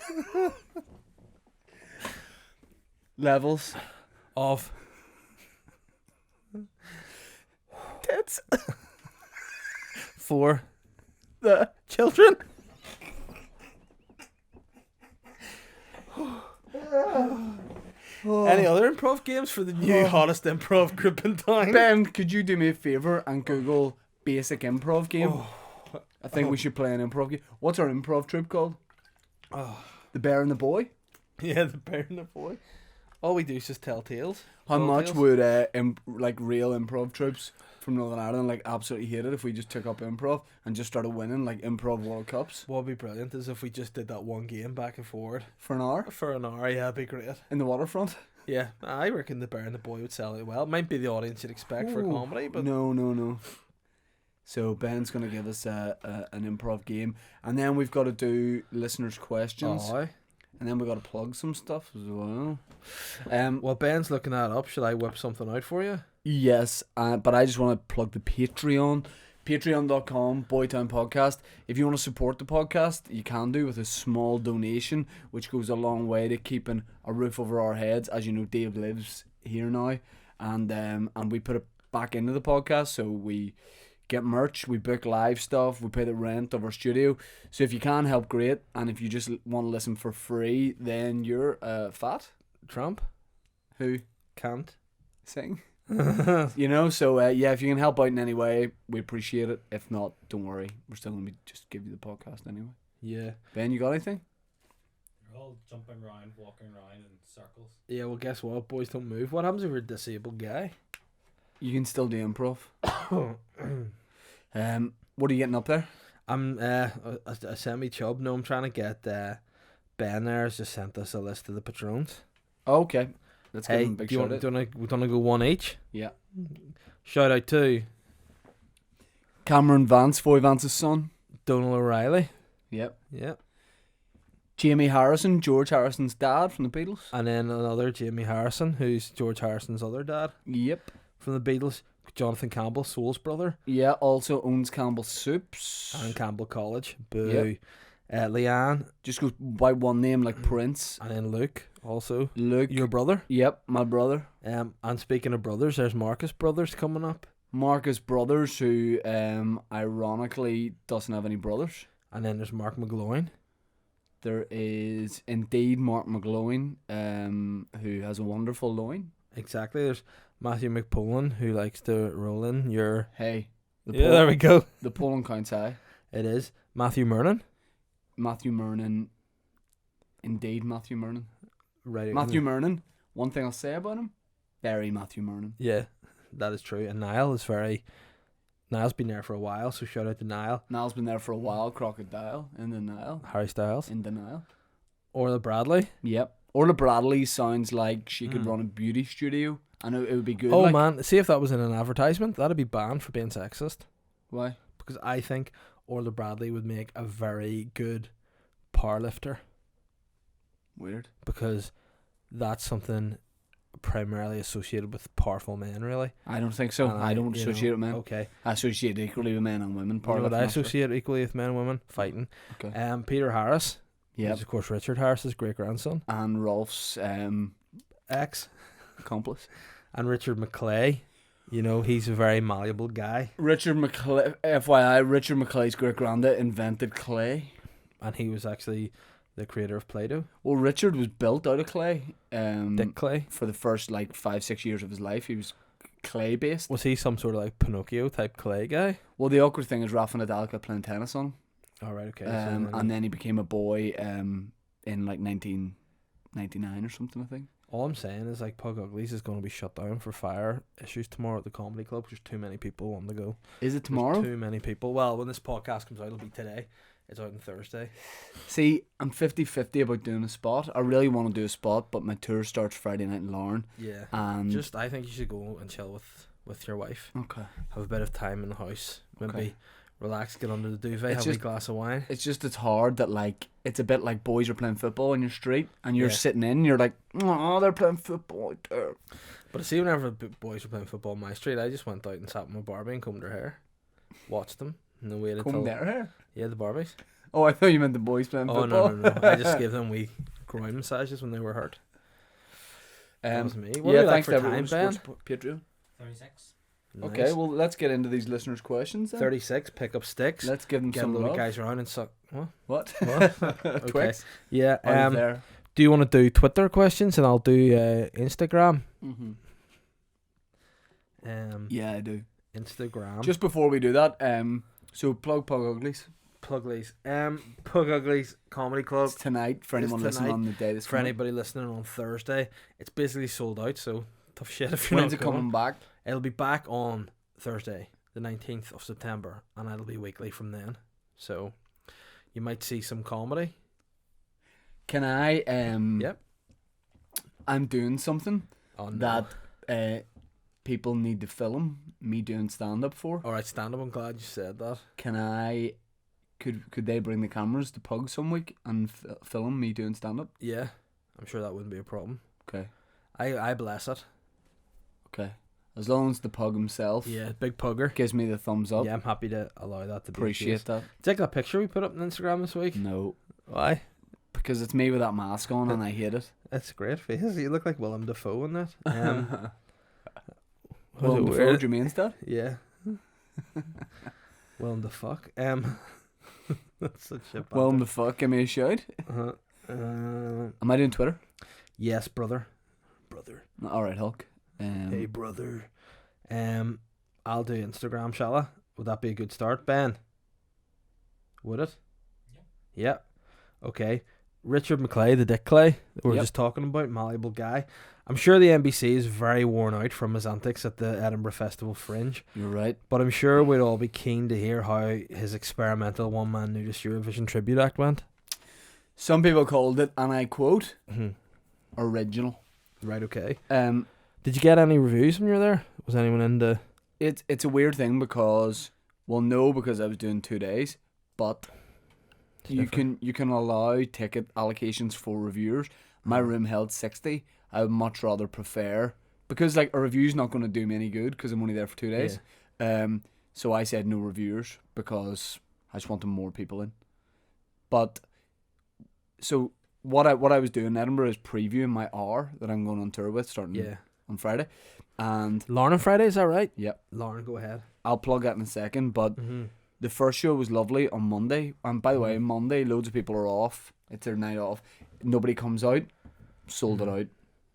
Levels. of Tits. for The. children. Any other improv games for the new hottest improv group in town? Ben, could you do me a favour and Google basic improv game? I think we should play an improv game. What's our improv troupe called? The Bear and the Boy? Yeah, the bear and the boy. All we do is just tell tales. How Tall much tales. would like real improv troops from Northern Ireland like absolutely hate it if we just took up improv and just started winning like improv World Cups What would be brilliant is if we just did that one game back and forward for an hour for an hour. Yeah, it'd be great. in the waterfront? Yeah, I reckon the bear and the boy would sell it well. It might be the audience you'd expect for Ooh, comedy, but no. So Ben's gonna give us an improv game, and then we've got to do listeners' questions, Aye. and then we got to plug some stuff as well. While Ben's looking that up, should I whip something out for you? Yes, but I just want to plug the Patreon. Patreon.com, Boytown Podcast. If you want to support the podcast, you can do with a small donation, which goes a long way to keeping a roof over our heads. As you know, Dave lives here now, and we put it back into the podcast, so we get merch, we book live stuff, we pay the rent of our studio. So if you can help, great. And if you just want to listen for free, then you're fat. Trump? Who Can't. sing? You know, so yeah, if you can help out in any way, we appreciate it. If not, don't worry, we're still gonna just give you the podcast anyway. Yeah. Ben, you got anything? You're all jumping around, walking around in circles. Yeah, well, guess what? Boys don't move. What happens if you're a disabled guy? You can still do improv. What are you getting up there? I'm a semi-chub. No, I'm trying to get Ben there has just sent us a list of the patrons. Oh, okay, let's give Hey, him a big do you shout want, out. we want to go one each? Yeah, Shout out to Cameron Vance, Foy Vance's son. Donald O'Reilly. Yep. Yeah. Jamie Harrison, George Harrison's dad from the Beatles. And then another Jamie Harrison, who's George Harrison's other dad Yep. from the Beatles. Jonathan Campbell, Soul's brother. Yeah, also owns Campbell Soups. And Campbell College. Boo. Leanne. Just goes by one name like Prince. And then Luke, also. Luke. Your brother. Yep, my brother. And speaking of brothers, there's Marcus Brothers coming up. Marcus Brothers, who ironically doesn't have any brothers. And then there's Mark McGloin. There is indeed Mark McGloin, who has a wonderful loin. Exactly. There's Matthew McPullen, who likes to roll in your... Hey, Yeah, there we go. The polling counts high. It is. Matthew Mernon. Matthew Mernon. Indeed, Matthew Mernon. Right. Matthew Mernon. One thing I'll say about him, very Matthew Mernon. Yeah, that is true. And Niall is very... Niall's been there for a while, so shout out to Niall. Niall's been there for a while. Crocodile in the Nile. Harry Styles. In the Nile. Orla Bradley. Yep. Orla Bradley sounds like she could run a beauty studio. I know it would be good. Oh like, man, see if that was in an advertisement, that'd be banned for being sexist. Why? Because I think Orla Bradley would make a very good powerlifter. Weird. Because that's something primarily associated with powerful men, really. I don't think so. And I don't you know, associate with men. Okay. I associate equally with men and women. You know what Powerlifting, I that's right. associate equally with men and women? Fighting. Okay. Peter Harris. Yep. Who's, of course, Richard Harris's great grandson. And Rolf's Ex. accomplice. And Richard McClay. You know, he's a very malleable guy. Richard McClay. FYI, Richard McClay's great granddad invented clay. And he was actually the creator of Play-Doh. Well, Richard was built out of clay. Dick Clay. For the first 5-6 years of his life, he was clay based. Was he some sort of Pinocchio type clay guy? Well, the awkward thing is Rafa Nadal kept playing tennis on him. All right, okay. And then he became a boy in 1999 or something, I think. all I'm saying is Pug Uglies is going to be shut down for fire issues tomorrow at the comedy club. There's too many people on the go. Is it tomorrow? There's too many people. Well, when this podcast comes out, it'll be today. It's out on Thursday. See, I'm 50-50 about doing a spot. I really want to do a spot, but my tour starts Friday night in Larne. Yeah. And I think you should go and chill with your wife. okay. Have a bit of time in the house. Maybe Okay. relax, get under the duvet, It's have a just- glass of wine. It's hard that it's a bit like boys are playing football in your street and you're Yeah. sitting in, you're like, oh, they're playing football out there. But see, whenever boys were playing football on my street, I just went out and sat with my Barbie and combed her hair. Watched them. And then waited Come till... there, hair. Yeah, the Barbies. Oh, I thought you meant the boys playing Oh, football. no. I just gave them wee groin massages when they were hurt. That was me. What yeah, do we like thanks for to time, everyone. Ben? Sports Patreon. 36. Nice. Okay, well, let's get into these listeners' questions then. 36, pick up sticks. Let's give them Get a some load love. of guys around and suck. What? What? Okay. Twix. Yeah. Out there. Do you want to do Twitter questions and I'll do Instagram? Mm-hmm. Yeah. I do. Instagram. Just before we do that, so plug Pug Uglies. Puglies. Pug Uglies Comedy Club. It's tonight for anyone It's listening tonight. on the day this For anybody listening on Thursday, it's basically sold out. So tough shit if you're When's not it coming back? It'll be back on Thursday, the 19th of September, and it'll be weekly from then. So you might see some comedy. Can I? Yep. I'm doing something Oh, no. that people need to film me doing stand up for. All right, stand up. I'm glad you said that. Can I? Could they bring the cameras to Pug some week and film me doing stand up? Yeah, I'm sure that wouldn't be a problem. Okay. I bless it. Okay. As long as the Pug himself Yeah, big pugger. gives me the thumbs up. Yeah, I'm happy to allow that to be. Appreciate that. Take that picture we put up on Instagram this week. No, Why? because it's me with that mask on and I hate it. It's a great face. You look like Willem Dafoe in that. Well, was it before weird? you mean that? Yeah. Willem the fuck. That's such a. Well, the fuck, give me a shout. Uh-huh. Am I doing Twitter? Yes, brother. Brother. All right, Hulk. Hey, brother. I'll do Instagram, shall I? Would that be a good start, Ben? Would it? Yeah. Okay. Richard McClay, the Dick Clay that we were Yep. just talking about, malleable guy. I'm sure the NBC is very worn out from his antics at the Edinburgh Festival Fringe, You're right. but I'm sure we'd all be keen to hear how his experimental one-man nudist Eurovision tribute act went. Some people called it, and I quote, Mm-hmm. original. Right, okay. Did you get any reviews when you were there? Was anyone into... It's a weird thing because, well, no, because I was doing 2 days, but you can allow ticket allocations for reviewers. My room held 60. I would much rather prefer, because a review's not going to do me any good because I'm only there for 2 days. So I said no reviewers because I just wanted more people in. But so what I was doing in Edinburgh is previewing my hour that I'm going on tour with starting on Friday, and Lauren on Friday, is that right? Yep. Lauren, go ahead. I'll plug that in a second. But Mm-hmm. the first show was lovely on Monday, and by the way, Monday loads of people are off. It's their night off. Nobody comes out. Sold it out.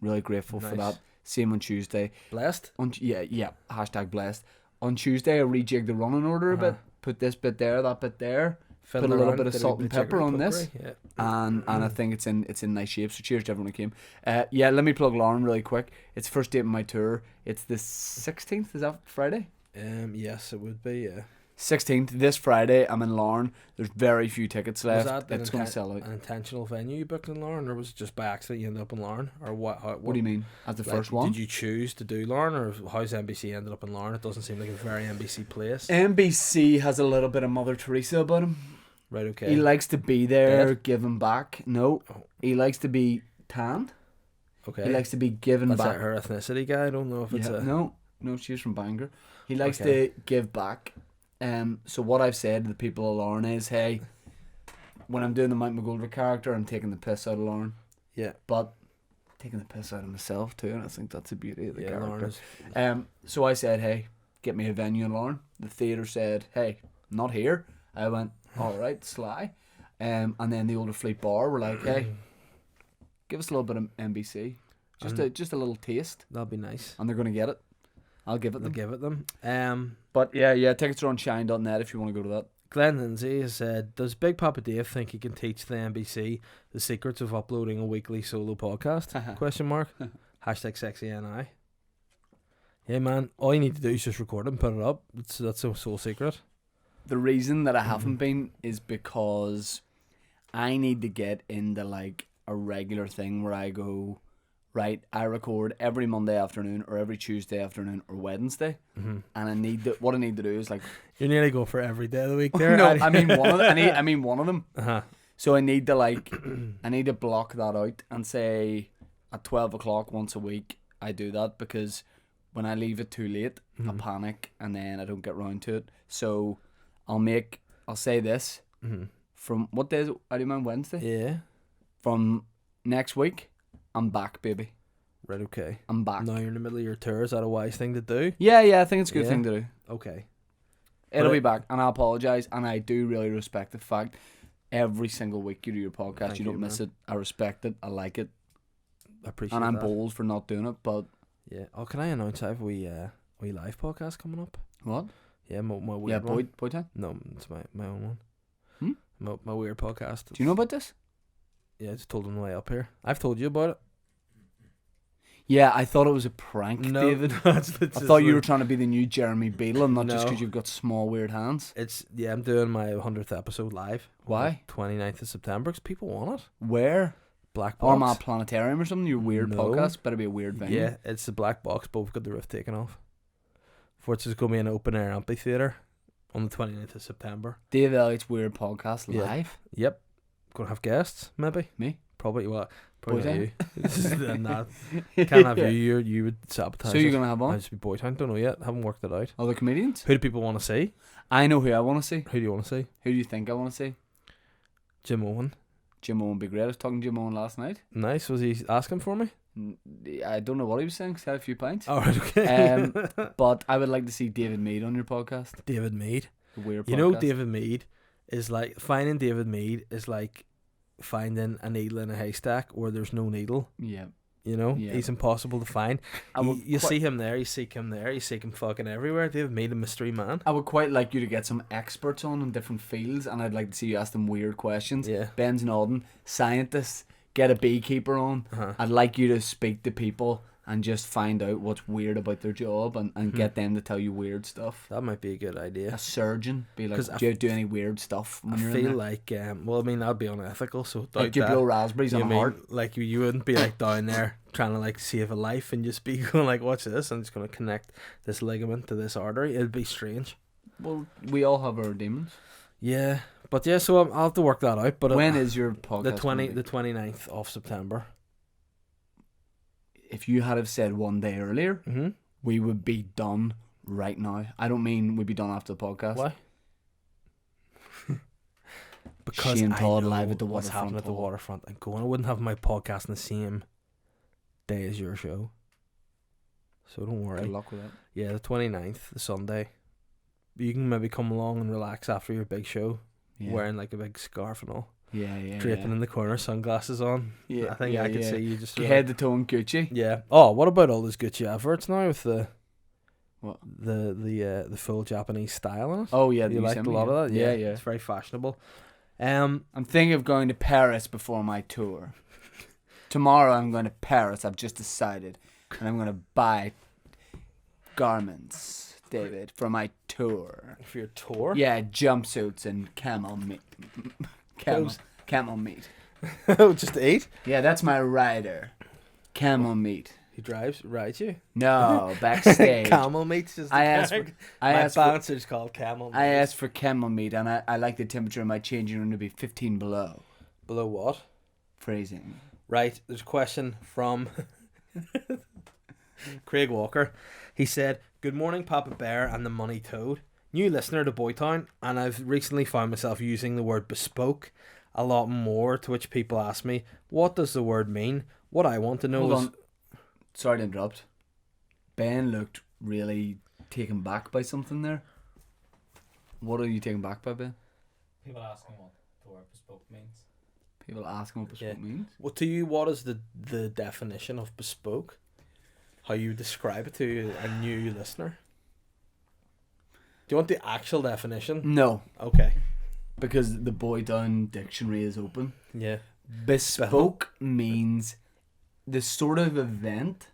Really grateful for Nice. that. Same on Tuesday. Blessed? Yeah. Hashtag blessed. On Tuesday, I rejigged the running order a bit. Put this bit there, that bit there, put a little bit of salt and pepper on this, Yeah. and I think it's in nice shape. So cheers to everyone who came. Let me plug Lauren really quick. It's first date of my tour. It's the 16th. Is that Friday? Yes, it would be, yeah. 16th, this Friday. I'm in Lauren. There's very few tickets Was left. that It's going to sell out. an intentional venue you booked in Lauren, or was it just by accident you ended up in Lauren? Or what? What do you mean? As the first one? Did you choose to do Lauren, or how's NBC ended up in Lauren? It doesn't seem like a very NBC place. NBC has a little bit of Mother Teresa about him. Right, okay. He likes to be there, Dead? giving back. No, Oh. he likes to be tanned. Okay. He likes to be given That's back. like her ethnicity guy. I don't know if it's Yeah, a. no, she's from Bangor. He likes Okay. to give back. So what I've said to the people of Lauren is, hey, when I'm doing the Mike McGoldrick character, I'm taking the piss out of Lauren. Yeah. But taking the piss out of myself too, and I think that's the beauty of the Yeah, character. Lauren is. So I said, hey, get me a venue in Lauren. The theatre said, hey, not here. I went, all right, sly. And then the Older Fleet Bar were like, hey, give us a little bit of NBC. Just a little taste. That'll be nice. And they're going to get it. I'll give it They'll them. give it them. But yeah, tickets are on shine.net if you want to go to that. Glenn Lindsay has said, does Big Papa Dave think he can teach the NBC the secrets of uploading a weekly solo podcast? Question mark. Hashtag sexy NI. Yeah, man. All you need to do is just record it and put it up. That's a sole secret. The reason that I haven't been is because I need to get into like a regular thing where I go, right, I record every Monday afternoon or every Tuesday afternoon or Wednesday, and I need to, what I need to do is like, You're nearly going for every day of the week there. no, I mean one of them. I mean one of them. Uh-huh. So I need to like, I need to block that out and say at 12 o'clock once a week I do that, because when I leave it too late, I panic and then I don't get round to it. So I'll say this, from what day is it? I do mine Wednesday. Yeah. From next week, I'm back, baby. Right, okay. I'm back. Now you're in the middle of your tour. Is that a wise thing to do? Yeah, I think it's a good Yeah. thing to do. Okay. It'll But be back, and I apologise, and I do really respect the fact every single week you do your podcast, Thank you don't you, miss man. it. I respect it. I like it, I appreciate and I'm that. bold for not doing it. But Yeah. Oh, can I announce I have we live podcast coming up? what? Yeah, my weird Yeah, one. boy time. No, it's my own one. Hmm? My weird podcast. Do you know about this? Yeah, I just told him the way up here. I've told you about it. Yeah, I thought it was a prank, No, David. I I thought you were trying to be the new Jeremy Beadle, and not just No. because you've got small weird hands. It's I'm doing my 100th episode live. Why? 29th of September. Because people want it. Where? Black Box. Armagh Planetarium or something? Your weird No. podcast? Better be a weird venue. Yeah, it's the Black Box, but we've got the roof taken off. For it's going to be an open air amphitheatre on the 29th of September. Dave Elliott's weird podcast Yeah. live. Yep. Going to have guests, maybe. Me? Probably not Boytown? you. This is not. Can't have you. You would sabotage. So you're it. gonna have I'd on just be Boytown. Don't know yet. Haven't worked it out. other comedians? Who do people want to see? I know who I want to see. Who do you want to see? Who do you think I want to see? Jim Owen. Jim Owen would be great. I was talking to Jim Owen last night. Nice. Was he asking for me? I don't know what he was saying, 'cause he had a few pints. Oh, right, okay. But I would like to see David Mead on your podcast. David Mead. The weird podcast. You know, David Mead is like finding David Mead is like finding a needle in a haystack where there's no needle. Yeah. You know, Yeah. he's impossible to find. I would You quite- see him there, you seek him there, you seek him fucking everywhere. David Mead, a mystery man. I would quite like you to get some experts on in different fields, and I'd like to see you ask them weird questions. Yeah. Ben's nodding. Scientists, get a beekeeper on. Uh-huh. I'd like you to speak to people and just find out what's weird about their job, and get them to tell you weird stuff. That might be a good idea. A surgeon, be like, 'Cause do you do any weird stuff when I you're in feel there? like, well, I mean, that'd be unethical, so doubt Like, do you that. blow raspberries You on a mean, heart? like you wouldn't be like down there trying to like save a life and just be going like, watch this, I'm just going to connect this ligament to this artery. It'd be strange. Well, we all have our demons. Yeah, but yeah, so I'll have to work that out. But When is your podcast? the gonna be? the 29th of September? If you had have said one day earlier, Mm-hmm. we would be done right now. I don't mean we'd be done after the podcast. Why? Because Shane I Todd know live at the what's waterfront. happening at the Paul. waterfront. I'm going. I wouldn't have my podcast on the same day as your show. So don't worry. Good luck with that. Yeah, the 29th, the Sunday. You can maybe come along and relax after your big show, Yeah. wearing like a big scarf and all, Yeah. draping in the corner, sunglasses on. Yeah, I think yeah, I could yeah. see you just Head to toe in Gucci. Yeah. Oh, what about all those Gucci adverts now with the What? the full Japanese style in it? Oh yeah, You liked a lot of that? Yeah, It's very fashionable. I'm thinking of going to Paris before my tour. Tomorrow I'm going to Paris. I've just decided, and I'm going to buy garments, David, for my tour. For your tour? Yeah, jumpsuits and camel meat. Camel meat. Just to eat? Yeah, that's my rider. Camel meat. He rides you? No, backstage. Camel meat is the I asked character. I My asked for, bouncer's called Camel meat. I asked for camel meat, and I like the temperature in my changing room to be 15 below. Below what? Freezing. Right, there's a question from Craig Walker. He said, "Good morning, Papa Bear and the Money Toad. New listener to Boytown, and I've recently found myself using the word bespoke a lot more, to which people ask me, what does the word mean? What I want to know Hold is..." on. Sorry to interrupt. Ben looked really taken back by something there. What are you taken back by, Ben? People asking what the word bespoke means. People asking what bespoke Yeah. means? Well, to you, what is the definition of bespoke? How you describe it to a new listener? Do you want the actual definition? No, Okay. because the Boytown dictionary is open. Yeah. Bespoke means the sort of event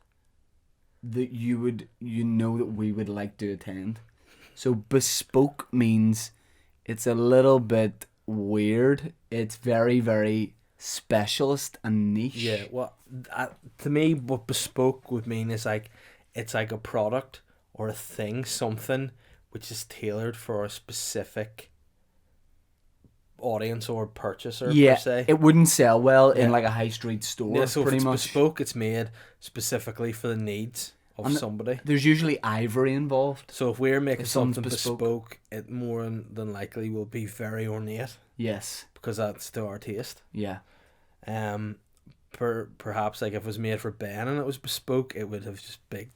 that you know that we would like to attend. So bespoke means it's a little bit weird. It's very, very specialist and niche. Yeah, well, to me, what bespoke would mean is like, it's like a product or a thing, something which is tailored for a specific audience or purchaser, Yeah, per se. it wouldn't sell well in Yeah. like a high street store. Yeah, so if pretty it's much. bespoke, it's made specifically for the needs of And somebody. There's usually ivory involved. So if we're making If something's something bespoke. bespoke, it more than likely will be very ornate Yes. because that's to our taste. Yeah. Perhaps like if it was made for Ben and it was bespoke, it would have just big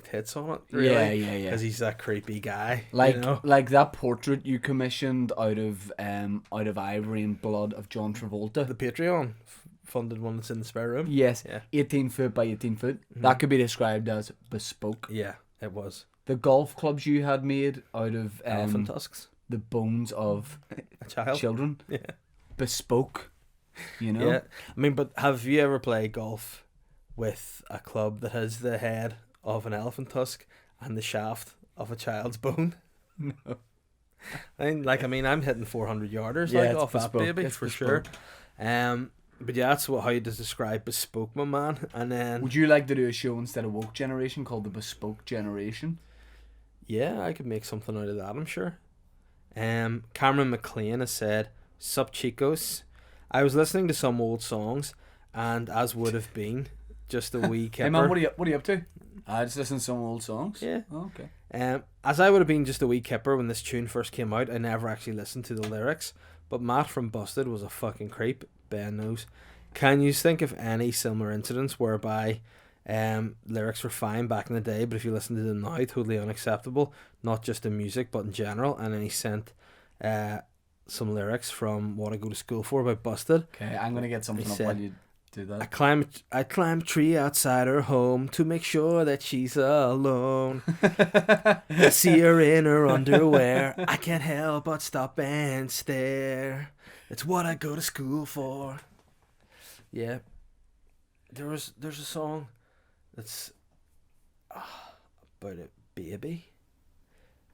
tits on it. Really. Yeah. Because he's that creepy guy. Like you know? like that portrait you commissioned out of ivory and blood of John Travolta. The Patreon funded one that's in the spare room. Yes. Yeah. 18 foot by 18 foot. Mhm. That could be described as bespoke. Yeah, it was. The golf clubs you had made out of Elephant tusks. the bones of A child. children. Yeah. Bespoke. You know? Yeah. I mean, but have you ever played golf with a club that has the head of an elephant tusk and the shaft of a child's bone? No. I mean, I'm hitting 400 yarders Yeah, like it's off that bespoke. baby It's for bespoke. sure. But yeah, that's how you describe bespoke, my man. And then Would you like to do a show instead of Woke Generation called the Bespoke Generation? yeah, I could make something out of that, I'm sure. Cameron McLean has said, "Sup Chicos, I was listening to some old songs, and as would have been, just a wee kipper." Hey man, what are you up to? I just listen to some old songs. Yeah. Oh, okay. As I would have been just a wee kipper when this tune first came out, I never actually listened to the lyrics. But Matt from Busted was a fucking creep. Ben knows. Can you think of any similar incidents whereby lyrics were fine back in the day, but if you listen to them now, totally unacceptable, not just in music but in general? And then he sent some lyrics from What I Go to School For by Busted. Okay, I'm gonna get something He up said- while you do I that. climb a tree outside her home to make sure that she's alone. I see her in her underwear. I can't help but stop and stare. It's what I go to school for. Yeah. There's a song that's about a baby.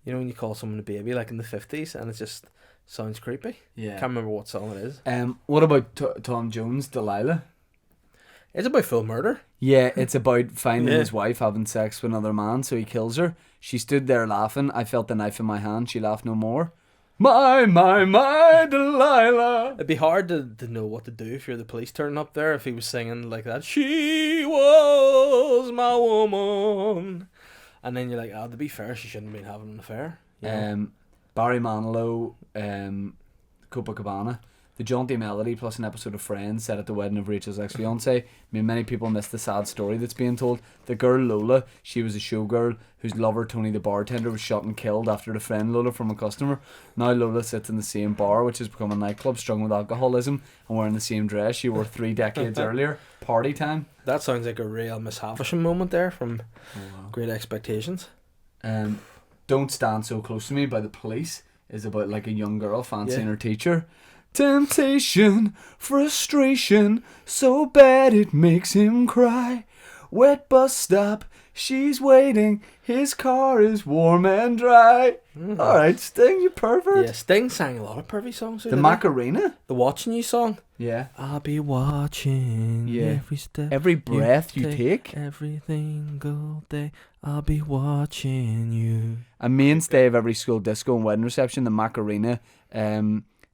You know when you call someone a baby, like in the 50s, and it just sounds creepy. Yeah. Can't remember what song it is. What about Tom Jones, Delilah? It's about full murder. Yeah, it's about finding Yeah. his wife having sex with another man, so he kills her. She stood there laughing. I felt the knife in my hand. She laughed no more. My, Delilah. It'd be hard to know what to do if you're the police turning up there if he was singing like that. She was my woman. And then you're like, oh, to be fair, she shouldn't have been having an affair. You know? Barry Manilow, Copacabana. The jaunty melody plus an episode of Friends set at the wedding of Rachel's ex-fiancé. I mean, many people miss the sad story that's being told. The girl Lola, she was a showgirl whose lover Tony the bartender was shot and killed after the friend Lola from a customer. Now Lola sits in the same bar, which has become a nightclub, struggling with alcoholism and wearing the same dress she wore 3 decades earlier. Party time. That sounds like a real Miss Havisham moment there from Great Expectations. Don't Stand So Close to Me by The Police is about like a young girl fancying Yeah. her teacher. Temptation, frustration, so bad it makes him cry. Wet bus stop, she's waiting, his car is warm and dry. Alright, Sting, you pervert. Yeah, Sting sang a lot of pervy songs. The Macarena? The Watching You song. Yeah. I'll be watching Yeah. every step. Every breath you take. Every single day. I'll be watching you. A mainstay of every school disco and wedding reception, the Macarena.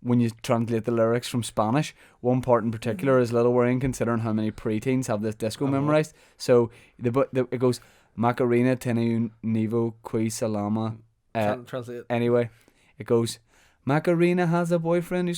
when you translate the lyrics from Spanish, one part in particular is a little worrying considering how many preteens have this disco memorized. So it goes Macarena tiene nivo qui salama. Translate. Anyway, it goes Macarena has a boyfriend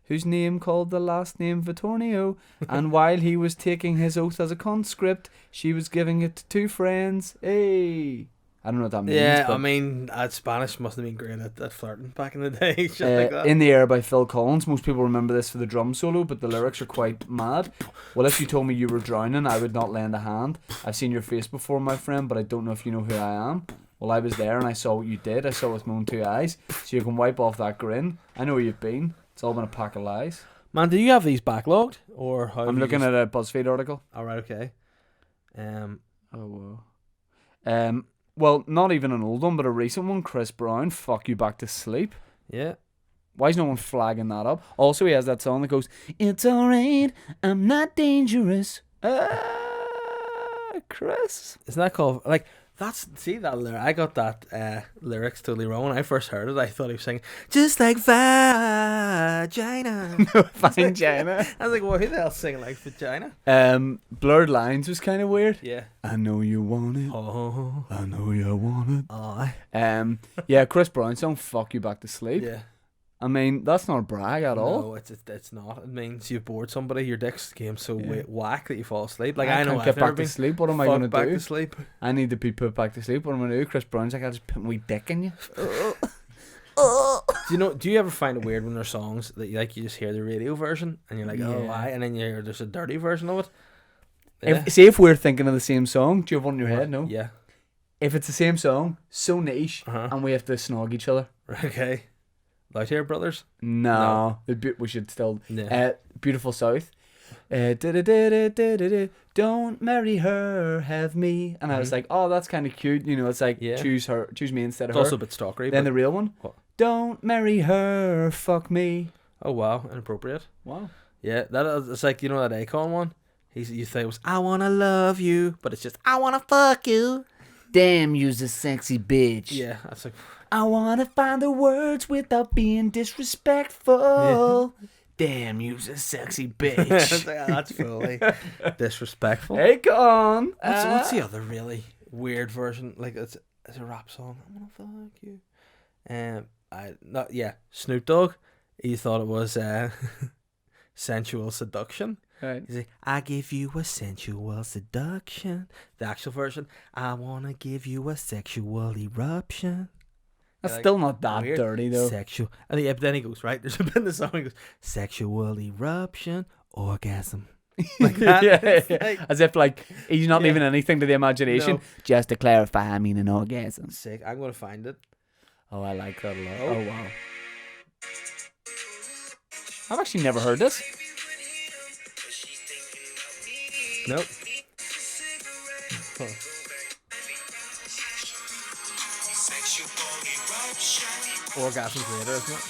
whose name called the last name Vittorino, and while he was taking his oath as a conscript, she was giving it to 2 friends. Hey. I don't know what that means. Yeah, but I mean, Spanish must have been great at flirting back in the day. Shit like that. In the Air by Phil Collins. Most people remember this for the drum solo, but the lyrics are quite mad. Well, if you told me you were drowning, I would not lend a hand. I've seen your face before, my friend, but I don't know if you know who I am. Well, I was there and I saw what you did. I saw it with my own 2 eyes. So you can wipe off that grin. I know where you've been. It's all been a pack of lies. Man, do you have these backlogged? Or how I'm looking at a BuzzFeed article. Alright, okay. Oh, whoa. Well, not even an old one, but a recent one. Chris Brown, Fuck You Back to Sleep. Yeah. Why is no one flagging that up? Also, he has that song that goes, It's alright, I'm not dangerous. Chris. Isn't that called, like, see that lyric? I got that lyrics totally wrong. When I first heard it, I thought he was singing, just like vagina. Vagina. I was like, well, who the hell's singing like vagina? Blurred Lines was kind of weird. Yeah. I know you want it. Oh. I know you want it. Aye. Yeah, Chris Brown song, Fuck You Back to Sleep. Yeah. I mean, that's not a brag at all. No, it's not. It means you've bored somebody. Your dick's game so whack that you fall asleep. Like I know can't I've get never back been to sleep. What am I going to back do? to sleep. I need to be put back to sleep. What am I going to do? Chris Brown's like, I'll just put my dick in you. Do you ever find it weird when there's songs that you just hear the radio version and you're like, oh, Yeah. why? And then you hear there's a dirty version of it. Yeah. If we're thinking of the same song, do you have one in your head? No. Yeah. If it's the same song, so niche, Uh-huh. and we have to snog each other. Okay. Lightyear Brothers? No. We should still. Yeah. Beautiful South. Don't marry her, have me. And I was like, oh, that's kind of cute. You know, it's like, Yeah. choose me instead of It's her. also a bit stalkery. Then but- the real one. What? Don't marry her, fuck me. Oh, wow. Inappropriate. Wow. Yeah. It's like, you know that Akon one? You think it was, I want to love you, but it's just, I want to fuck you. Damn, you's a sexy bitch. Yeah. That's like, I want to find the words without being disrespectful. Damn, you's a sexy bitch. that's fully disrespectful. Hey, Con. What's the other really weird version? Like it's a rap song. I'm gonna fuck you. Snoop Dogg. He thought it was sensual seduction. Right. He's like, I give you a sensual seduction. The actual version, I wanna give you a sexual eruption. That's Like, still not that weird. dirty, though. Sexual. And but then he goes, right, there's a bit in the song, he goes, sexual eruption, orgasm. Like that. Yeah, It's yeah. like- As if, like, he's not Yeah. leaving anything to the imagination. No. Just to clarify, I mean an orgasm. Sick. I'm gonna find it. Oh, I like that a lot. Oh. Oh, wow. I've actually never heard this. Nope. Huh. Orgasm's later, isn't it?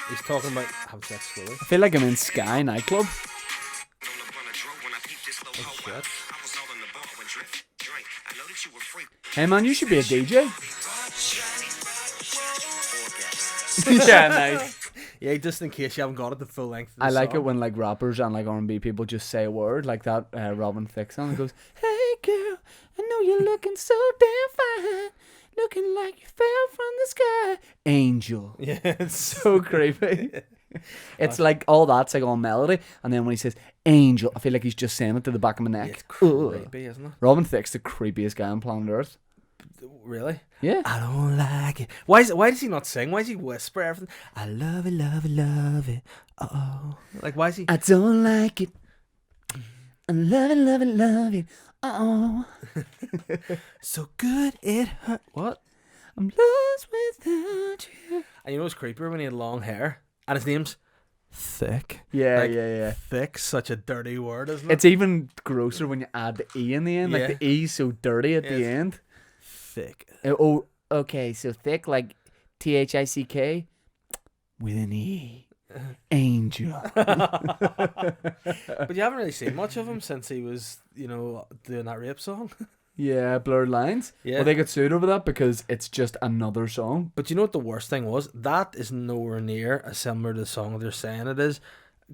He's talking about having sex slowly. I feel like I'm in Sky nightclub. Oh shit. Hey, man, you should be a DJ. Yeah, nice. Yeah, just in case you haven't got it the full length. Of the I like it song. when like rappers and like R&B people just say a word like that. Robin Thicke song goes, "Hey girl, I know you're looking so damn fine, looking like you fell from the sky, angel." Yeah, It's so creepy. It's like all that's like all melody, and then when he says angel, I feel like he's just saying it to the back of my neck. it's Ugh. creepy, isn't it? Robin Thicke's the creepiest guy on planet Earth. Really? Yeah. I don't like it. Why does he not sing? Why does he whisper everything? I love it, love it, love it. Oh, like why is he? I don't like it. I love it, love it, love it. Oh, So good it hurt. What? I'm lost without you. And you know what's creepier when he had long hair and his name's Thick. Yeah, Like, yeah. Thick, such a dirty word, isn't it? It's even grosser when you add the E in the end. Yeah. Like the E's so dirty at the Yes. end. Thick. Oh, Okay, so thick like THICK with an E. Angel. But you haven't really seen much of him since he was, doing that rape song. Yeah, Blurred Lines. Yeah. Well, they got sued over that because it's just another song. But you know what the worst thing was? That is nowhere near as similar to the song they're saying it is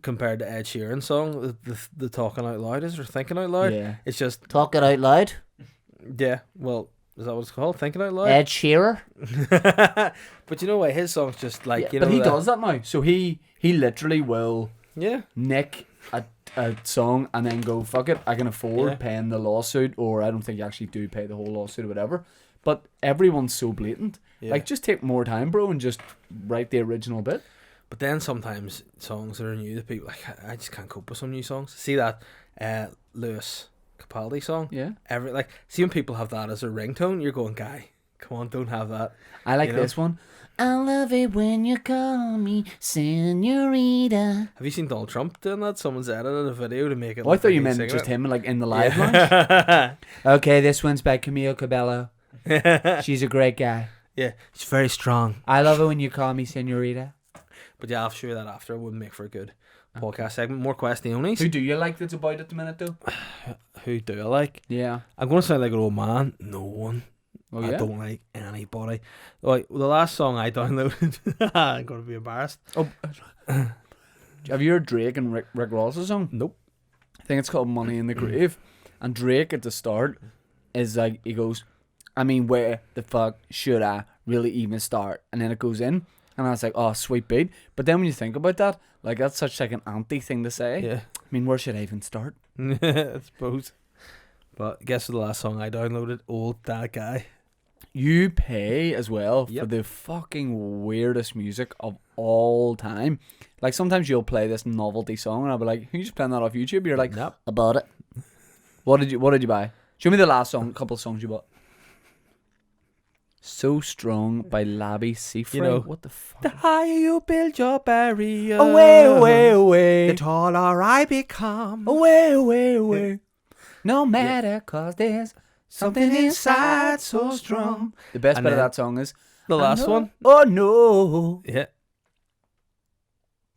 compared to Ed Sheeran's song, the Talking Out Loud is, or Thinking Out Loud. Yeah. It's just, Talk it out loud. yeah, well, is that what it's called? Thinking Out Loud? Ed Sheeran. But you know what? His song's just like, Yeah, you know. but he does that now. So he literally will Yeah. nick a song and then go, fuck it, I can afford Yeah. paying the lawsuit, or I don't think you actually do pay the whole lawsuit or whatever. But everyone's so blatant. Yeah. Like, just take more time, bro, and just write the original bit. But then sometimes songs that are new to people, like, I just can't cope with some new songs. See that Lewis Capaldi song? Yeah. See when people have that as a ringtone, you're going, guy, come on, don't have that. I like You know? this one. I love it when you call me Senorita. Have you seen Donald Trump doing that? Someone's edited a video to make it. Oh, I look thought like you he's meant singing just it. him, like, in the live lounge. Yeah. Okay, this one's by Camille Cabello. She's a great guy. Yeah, it's very strong. I love it when you call me Senorita. But yeah, I'll show you that after. It would make for a good podcast segment. More questiones. Who do you like that's about at the minute, though? Who do I like? Yeah. I'm going to sound like an old man. No one. Oh, I yeah? don't like anybody. Like, the last song I downloaded, I'm going to be embarrassed. Oh, have you heard Drake and Rick Ross's song? Nope. I think it's called Money in the Grave. And Drake at the start is like, he goes, I mean, where the fuck should I really even start? And then it goes in, and I was like, oh, sweet beat. But then when you think about that, like, that's such like an anti thing to say. Yeah. I mean, where should I even start? I suppose. But guess the last song I downloaded? Old That Guy. You pay as well for Yep. the fucking weirdest music of all time. Like, sometimes you'll play this novelty song, and I'll be like, "Who's just playing that off YouTube?" You're like, Nope. "I bought it." What did you buy? Show me the last song, couple of songs you bought. So Strong by Labby Seafrey. You know, what the fuck? The higher you build your barrier, Away, away, away. the taller I become. Away, away, away. No matter, cause there's Something inside so strong. The best And bit of then- that song is The last one. Oh no. Yeah.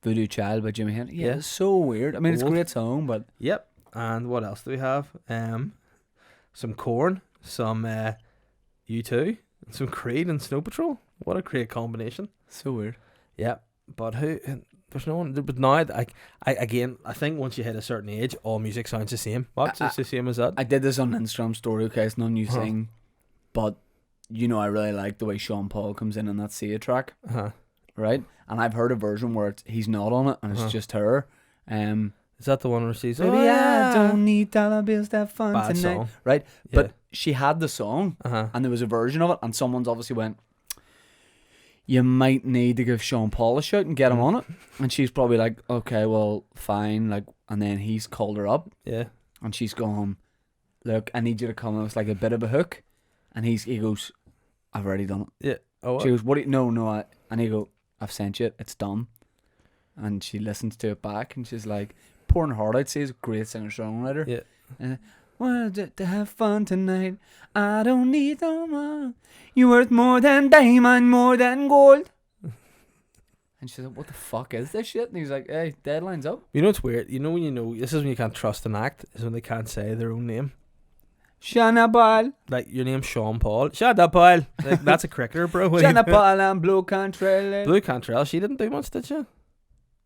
Voodoo Child by Jimi Hendrix. Yeah, Yeah. it's so weird. I mean, it's a Old. great song, but Yep. And what else do we have? Some Korn, some U2, some Creed and Snow Patrol. What a great combination. so weird. Yep. But who? There's no one. But now, I think once you hit a certain age, all music sounds the same. What's I- the same as that? I did this on Instagram story, okay, it's not a new Huh. thing, but you know I really like the way Sean Paul comes in on that Sia track, right? And I've heard a version where he's not on it and Uh-huh. it's just her. Is that the one where she's? Baby, I don't need dollar bills to have fun Bad tonight. song. Right? Yeah. But she had the song Uh-huh. and there was a version of it, and someone's obviously went, you might need to give Sean Paul a shout and get him on it. And she's probably like, okay, well, fine. Like, and then he's called her up Yeah. and she's gone, look, I need you to come. And it was like a bit of a hook. And he goes, I've already done it. Yeah. Oh. She goes, what do you, no. And he go, I've sent you it. It's done. And she listens to it back and she's like, pouring her heart out. She's a great singer-songwriter. Yeah. Wanted to have fun tonight. I don't need no more. You're worth more than diamond, more than gold. And she's like, what the fuck is this shit? And he's like, hey, deadline's up. You know what's weird? You know when this is when you can't trust an act, is when they can't say their own name. Shana Paul. Like your name's Sean Paul. Shut up, Paul. Like, that's a cricketer, bro. Shana Paul and Blue Cantrell. Blue Cantrell. She didn't do much, did she?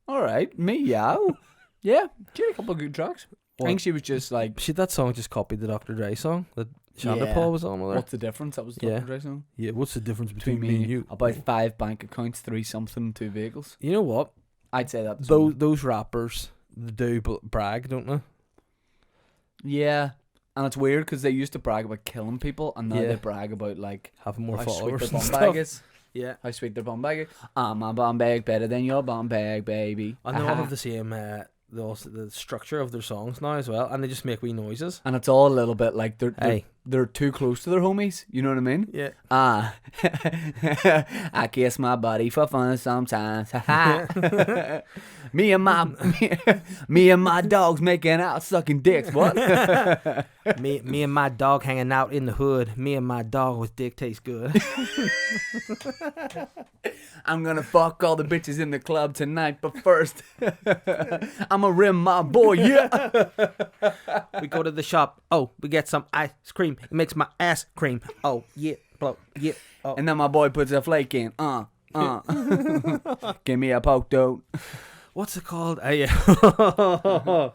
Alright, meow. Yeah, she had a couple of good tracks. I think she was just like, That song just copied the Dr. Dre song that Shonda Yeah. Paul was on with her. what's the difference? That was the Yeah. Dr. Dre song. Yeah, what's the difference Between between me and you? About 5 bank accounts, 3 something, 2 vehicles. You know what? I'd say that. Those rappers do brag, don't they? Yeah. And it's weird because they used to brag about killing people, and now Yeah. they brag about like Having more how sweet followers their and bum stuff. bag is. Yeah. How sweet their bum bag is. I'm a bum bag better than your bum bag, baby. And they all Aha. have the same the structure of their songs now as well, and they just make wee noises. And it's all a little bit like Hey. they're too close to their homies. You know what I mean? Yeah. I kiss my buddy for fun sometimes. me and my dogs making out sucking dicks. What? me and my dog hanging out in the hood. Me and my dog with dick tastes good. I'm gonna fuck all the bitches in the club tonight, but first I'ma rim my boy. Yeah. We go to the shop. Oh, we get some ice cream. cream. It makes my ass cream. Oh yeah, blow, yeah. Oh. And then my boy puts a flake in. Give me a poke dough. What's it called? Yeah.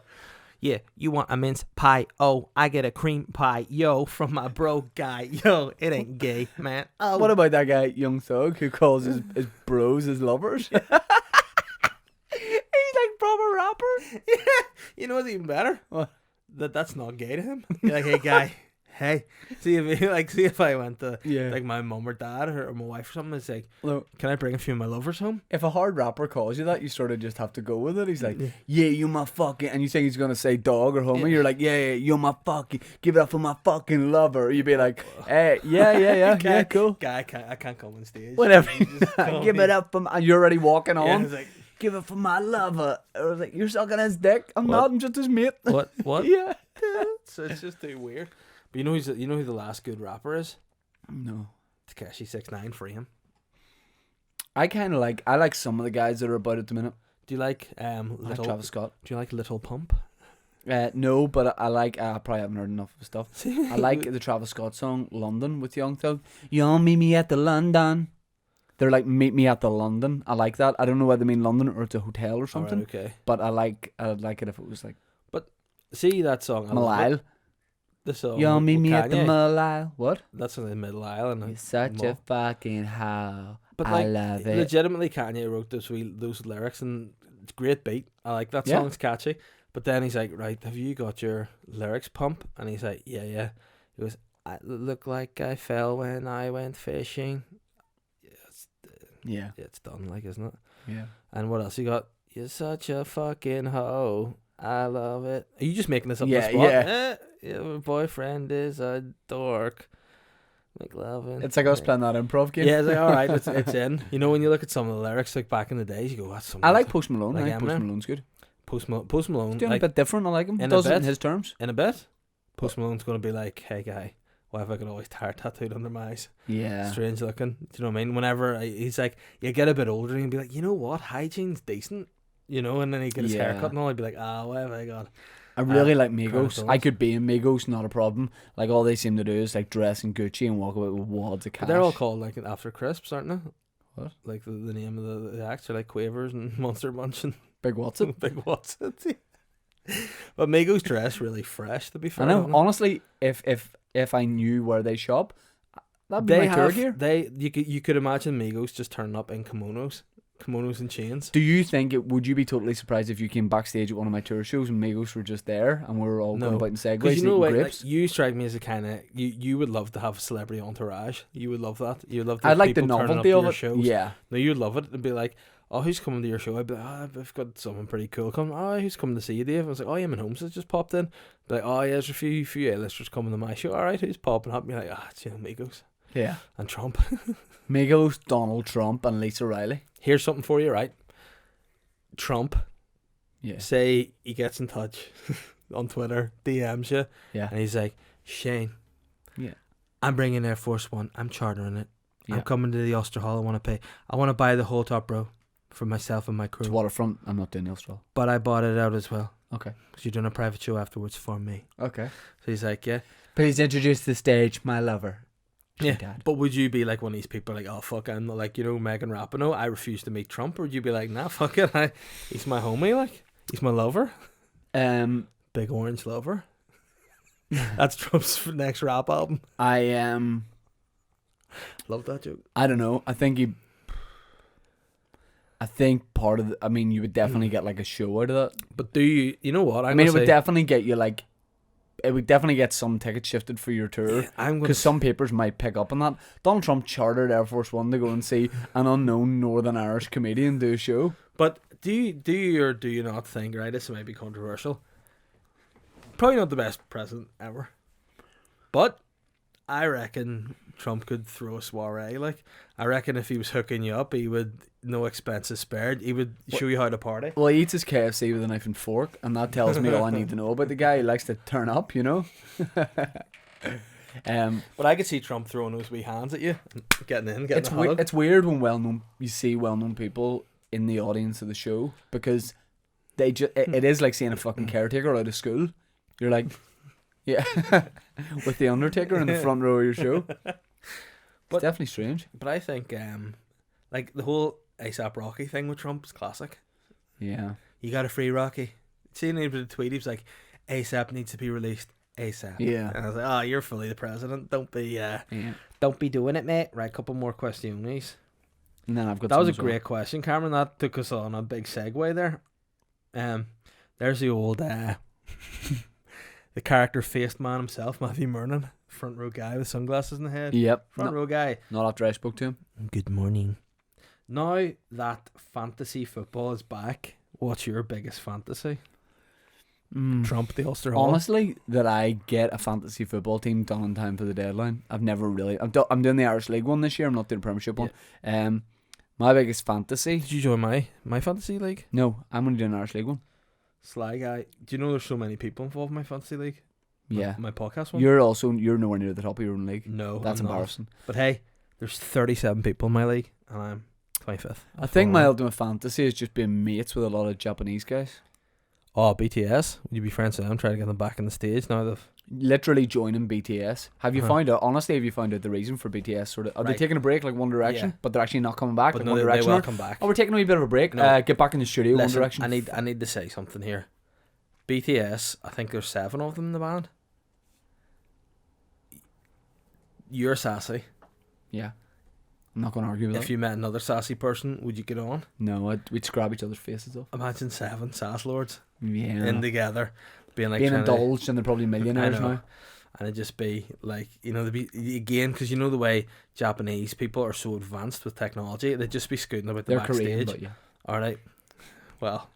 Yeah, you want a mince pie? Oh, I get a cream pie. Yo, from my bro guy. Yo, it ain't gay, man. Oh. What about that guy, Young Thug, who calls his bros his lovers? He's like proper rapper. Yeah. You know what's even better? What? That's not gay to him. You're like, hey guy, hey. See if I went to like my mum or dad or my wife or something. It's like, Look, can I bring a few of my lovers home? if a hard rapper calls you that, you sort of just have to go with it. He's like, yeah, you my fucking, and you think he's gonna say dog or homie. You're like, yeah, you're my fucking, give it up for my fucking lover. You'd be like, hey, yeah, cool. Guy, I can't come on stage. Whatever. Just call Give me. it up for my, you're already walking Yeah, on. it's like, Give it for my lover. I was like, you're sucking his dick. I'm What? not. I'm just his mate. what? What? Yeah. It's just too weird. But you know who the last good rapper is? No. Takeshi 6ix9ine. Free him. I kind of like. I like some of the guys that are about at the minute. Do you like I like Little? Travis Scott. Do you like Little Pump? No, but I like. I probably haven't heard enough of his stuff. I like the Travis Scott song "London" with Young Thug. Y'all meet me at the London. They're like meet me at the London. I like that. I don't know whether they mean London or it's a hotel or something. Alright, okay. But I'd like it if it was like See that song? I love Malile. it. The song. Y'all with meet me at the Kanye. Malile. What? That's in the Middle Island. You're such a Mo- fucking hoe. But I like, love it. legitimately, Kanye wrote those lyrics, and it's a great beat. I like that Yeah. song. It's catchy. But then he's like, right, have you got your lyrics pump? And he's like, yeah. He goes, I look like I fell when I went fishing. Yeah. It's done, like, isn't it? Yeah. And what else you got? You're such a fucking hoe. I love it. Are you just making this up on Yeah, the spot? yeah. Your boyfriend is a dork. McLovin. It's like us playing that improv game. Yeah, it's like, alright, it's in. You know, when you look at some of the lyrics, like back in the days, you go, that's some. I like Post Malone. Like I think Post Eminem. Malone's good. Post Malone. He's doing Like, a bit different. I like him. in a Does it bit. in his terms. in a bit, Post Malone's going to be like, hey guy, why have I got always hair tattooed under my eyes? Yeah. Strange looking. Do you know what I mean? Whenever he's like, you get a bit older and you'll be like, you know what, hygiene's decent. You know, and then he get his Yeah. haircut and all, he'd be like, why have I got? I really like Kind of Migos. thoughts. I could be in Migos, not a problem. Like all they seem to do is like dress in Gucci and walk about with wads of cash. But they're all called like after crisps, aren't they? What? Like the name of the acts are like Quavers and Monster Munch and Big what's it? Big What's It. But Migos dress really fresh, to be fair. I know. don't they? Honestly, if I knew where they shop, that'd be They my tour have gear. you could imagine Migos just turning up in kimonos and chains. Do you think would you be totally surprised if you came backstage at one of my tour shows and Migos were just there and we were all going No. about in segways Because you know eating what, grapes? like, you strike me as a kind of you would love to have a celebrity entourage. You would love that. You would love to I have like the people turning up novelty to of your it. shows. Yeah. No, you'd love it. It'd be like, oh, who's coming to your show? I'd be like, I've got someone pretty cool coming. Oh, who's coming to see you, Dave? I was like, oh, Eamon Holmes has just popped in. Be like, oh, yeah, there's a few A-listers coming to my show. All right, who's popping up? And you're like, it's Migos Yeah. and Trump. Migos, Donald Trump, and Lisa Riley. Here's something for you, right? Trump, Yeah. say he gets in touch on Twitter, DMs you, Yeah. and he's like, Shane, Yeah. I'm bringing Air Force One. I'm chartering it. Yeah. I'm coming to the Ulster Hall. I want to buy the whole top row for myself and my It's crew. waterfront. I'm not doing Ulster. But I bought it out as well. Okay. Because you're doing a private show afterwards for me. Okay. So he's like, yeah. Please introduce to the stage my lover. Yeah. Dad. But would you be like one of these people like, oh, fuck, I'm not like, Megan Rapinoe, I refuse to meet Trump? Or would you be like, nah, fuck it, he's my homie, like, he's my lover. Big orange lover. That's Trump's next rap album. I Love that joke. I don't know. I think part of I mean, you would definitely get like a show out of that. But do you know what? I mean, it would definitely get you like. It would definitely get some tickets shifted for your tour. I'm gonna Because some papers might pick up on that. Donald Trump chartered Air Force One to go and see an unknown Northern Irish comedian do a show. But do you or do you not think, right, this might be controversial, probably not the best president ever, but I reckon Trump could throw a soiree. Like, I reckon if he was hooking you up, he would, no expenses spared, he would show you how to party. Well, he eats his KFC with a knife and fork, and that tells me all I need to know about the guy. He likes to turn up, you know. But I could see Trump throwing those wee hands at you, and getting a hug. It's weird when you see well-known people in the audience of the show, because they it is like seeing a fucking caretaker out of school. You're like, Yeah. With the Undertaker in the front row of your show. But- It's definitely strange. But I think like the whole ASAP Rocky thing with Trump is classic. Yeah. You got a free Rocky. Seeing him with the tweet, he was like, ASAP needs to be released ASAP. Yeah. And I was like, oh, you're fully the president. Don't be Yeah. don't be doing it, mate. Right, couple more questions. And then I've got That was a some as well. great question, Cameron. That took us on a big segue there. There's the old the character faced man himself, Matthew Mernon, front row guy with sunglasses in the head. Yep. Front row guy. Not after I spoke to him. Good morning. Now that fantasy football is back, what's your biggest fantasy? Trump, the Ulster Hall. Honestly, that I get a fantasy football team done in time for the deadline. I've never really. I'm doing the Irish League one this year. I'm not doing the Premiership one. My biggest fantasy. Did you join my fantasy league? No, I'm only doing the Irish League one. Sly guy. Do you know there's so many people involved in my fantasy league? Yeah. My podcast one? You're nowhere near the top of your own league. No, That's I'm not. embarrassing. But hey, there's 37 people in my league, and I'm 25th. I think my ultimate fantasy is just being mates with a lot of Japanese guys. Oh, BTS. Would you be friends with them? Try to get them back on the stage now. They've Literally joining BTS. Have you found out? Honestly, have you found out the reason for BTS? Sort of, are they Right. taking a break like One Direction, Yeah. but they're actually not coming back? but Like no, One they Direction. will are? come back. Oh, we're taking a wee bit of a break. No. Get back in the studio. Listen, One Direction. I need to say something here. BTS. I think there's 7 of them in the band. You're sassy. Yeah. I'm not going to argue with If that. you met another sassy person, would you get on? No, we'd scrap each other's faces off. Imagine 7 sass lords Yeah. in together, being like Being trying to- indulged, and they're probably millionaires I know. now. and it'd just be like, you know, they'd be again, because you know the way Japanese people are so advanced with technology, they'd just be scooting about the They're Korean, backstage. but yeah. All right, well,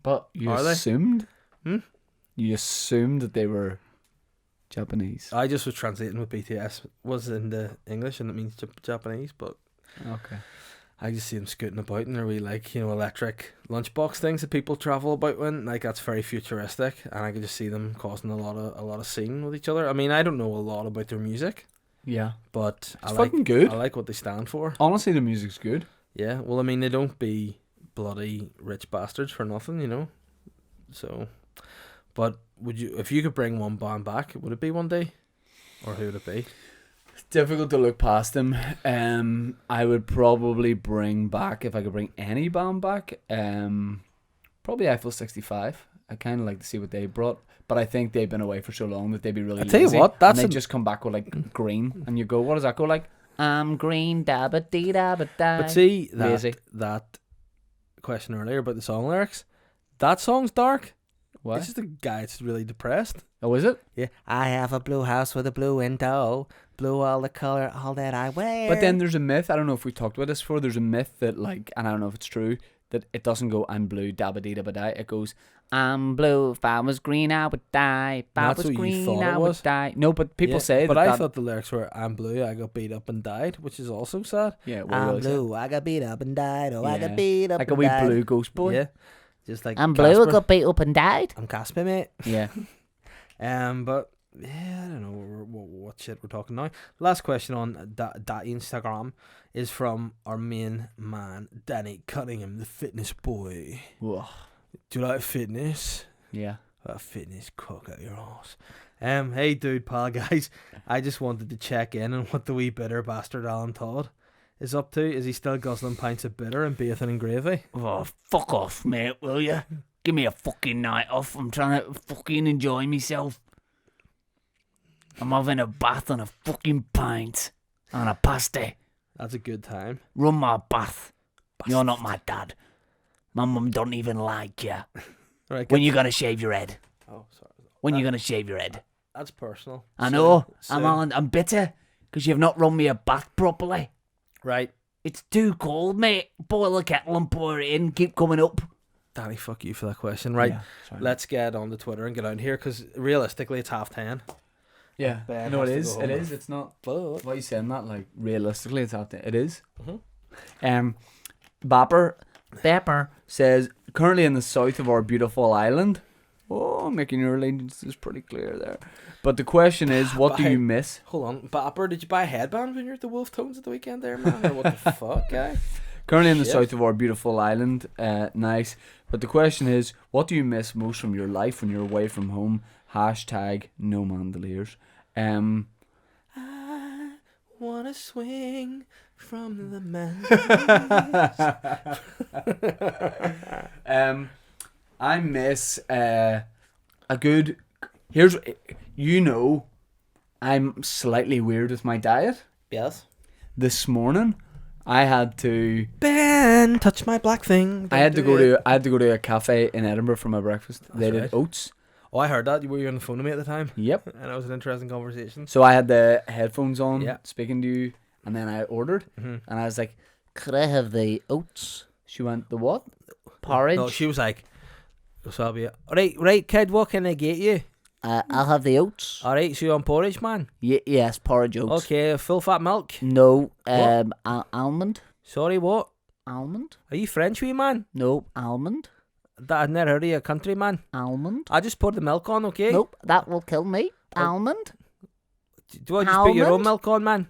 But you Are they? assumed? Hmm? You assumed that they were Japanese. I just was translating what BTS was in the English, and it means Japanese, but Okay. I just see them scooting about in their wee, like, you know, electric lunchbox things that people travel about in. Like, that's very futuristic, and I could just see them causing a lot of scene with each other. I mean, I don't know a lot about their music, Yeah. but It's fucking good. I like what they stand for. Honestly, the music's good. Yeah, well, I mean, they don't be bloody rich bastards for nothing, you know. So, but would you, if you could bring one band back, would it be One Day, or who would it be? It's difficult to look past them. I would probably bring back, if I could bring any band back, probably Eiffel 65. I kind of like to see what they brought, but I think they've been away for so long that they'd be really I tell you lazy, what, that's and a- they just come back with like green, and you go, what does that go like? I'm green, dabba dee dabba die. But see Lazy. that question earlier about the song lyrics, that song's dark. What? It's just a guy that's really depressed. Oh, is it? Yeah, I have a blue house with a blue window, blue all the color, all that I wear. But then there's a myth, I don't know if we talked about this before, there's a myth that like, and I don't know if it's true, that it doesn't go I'm blue, dabba dee dabba die, it goes I'm blue. If I was green, I would die. If I That's was what you green, thought I it would was? die. no, but people Yeah, say but that. I thought the lyrics were "I'm blue, I got beat up and died," which is also sad. Yeah, well, I'm really sad. blue. I got beat up and died. Oh, I Yeah. got beat up Like a and wee died. blue ghost boy. Yeah, just like I'm blue. I Casper. got beat up and died. I'm Casper, mate. Yeah. But yeah, I don't know what shit we're talking now. Last question on that Instagram is from our main man, Danny Cunningham, the fitness boy. Whoa. Do you like fitness? Yeah. A fitness cock out your ass. Hey dude, pal, guys. I just wanted to check in on what the wee bitter bastard Alan Todd is up to. Is he still guzzling pints of bitter and bathing in gravy? Oh, fuck off, mate, will you? Give me a fucking night off. I'm trying to fucking enjoy myself. I'm having a bath and a fucking pint and a pasty. That's a good time. Run my bath. You're not my dad. My mum don't even like you. Right, When you gonna shave your head? oh, sorry. When you gonna shave your head? That's personal. I know. So- I'm bitter because you've not run me a bath properly. Right. It's too cold, mate. Boil the kettle and pour it in. Keep coming up. Danny, fuck you for that question. Right. Yeah, sorry. Let's get on the Twitter and get out here because realistically it's 10:30. Yeah. Ben No, it has to is. go It home. is. It's not. But Why are you saying that? Like, realistically, it's out there. It is. Mhm. Bapper says, currently in the south of our beautiful island. Oh, making your allegiances pretty clear there. But the question is, what do you miss? hold on, Bapper, did you buy a headband when you were at the Wolf Tones at the weekend there, man? Or what the fuck, guy? Currently in the Shit. south of our beautiful island. Nice. But the question is, what do you miss most from your life when you're away from home? Hashtag no mandoliers. I wanna swing from the man. I miss a good. Here's, I'm slightly weird with my diet. Yes. This morning, I had to. Ben, touch my black thing. I had to go to a cafe in Edinburgh for my breakfast. They did right. oats. Oh, I heard that. You were on the phone to me at the time. Yep. And it was an interesting conversation. So I had the headphones on, Yeah. speaking to you, and then I ordered, Mm-hmm. and I was like, Could I have the oats? she went, the what? Porridge? No, she was like, so I'll be, right, kid, what can I get you? I'll have the oats. Alright, so you on porridge, man? Yes, porridge oats. Okay, full fat milk. No, What? almond. Sorry, what? Almond? Are you French, wee man? No, almond. I've never heard of your country, man. Almond. I just put the milk on, okay? Nope, that will kill me. Almond. Do I just put your own Almond? milk on, man?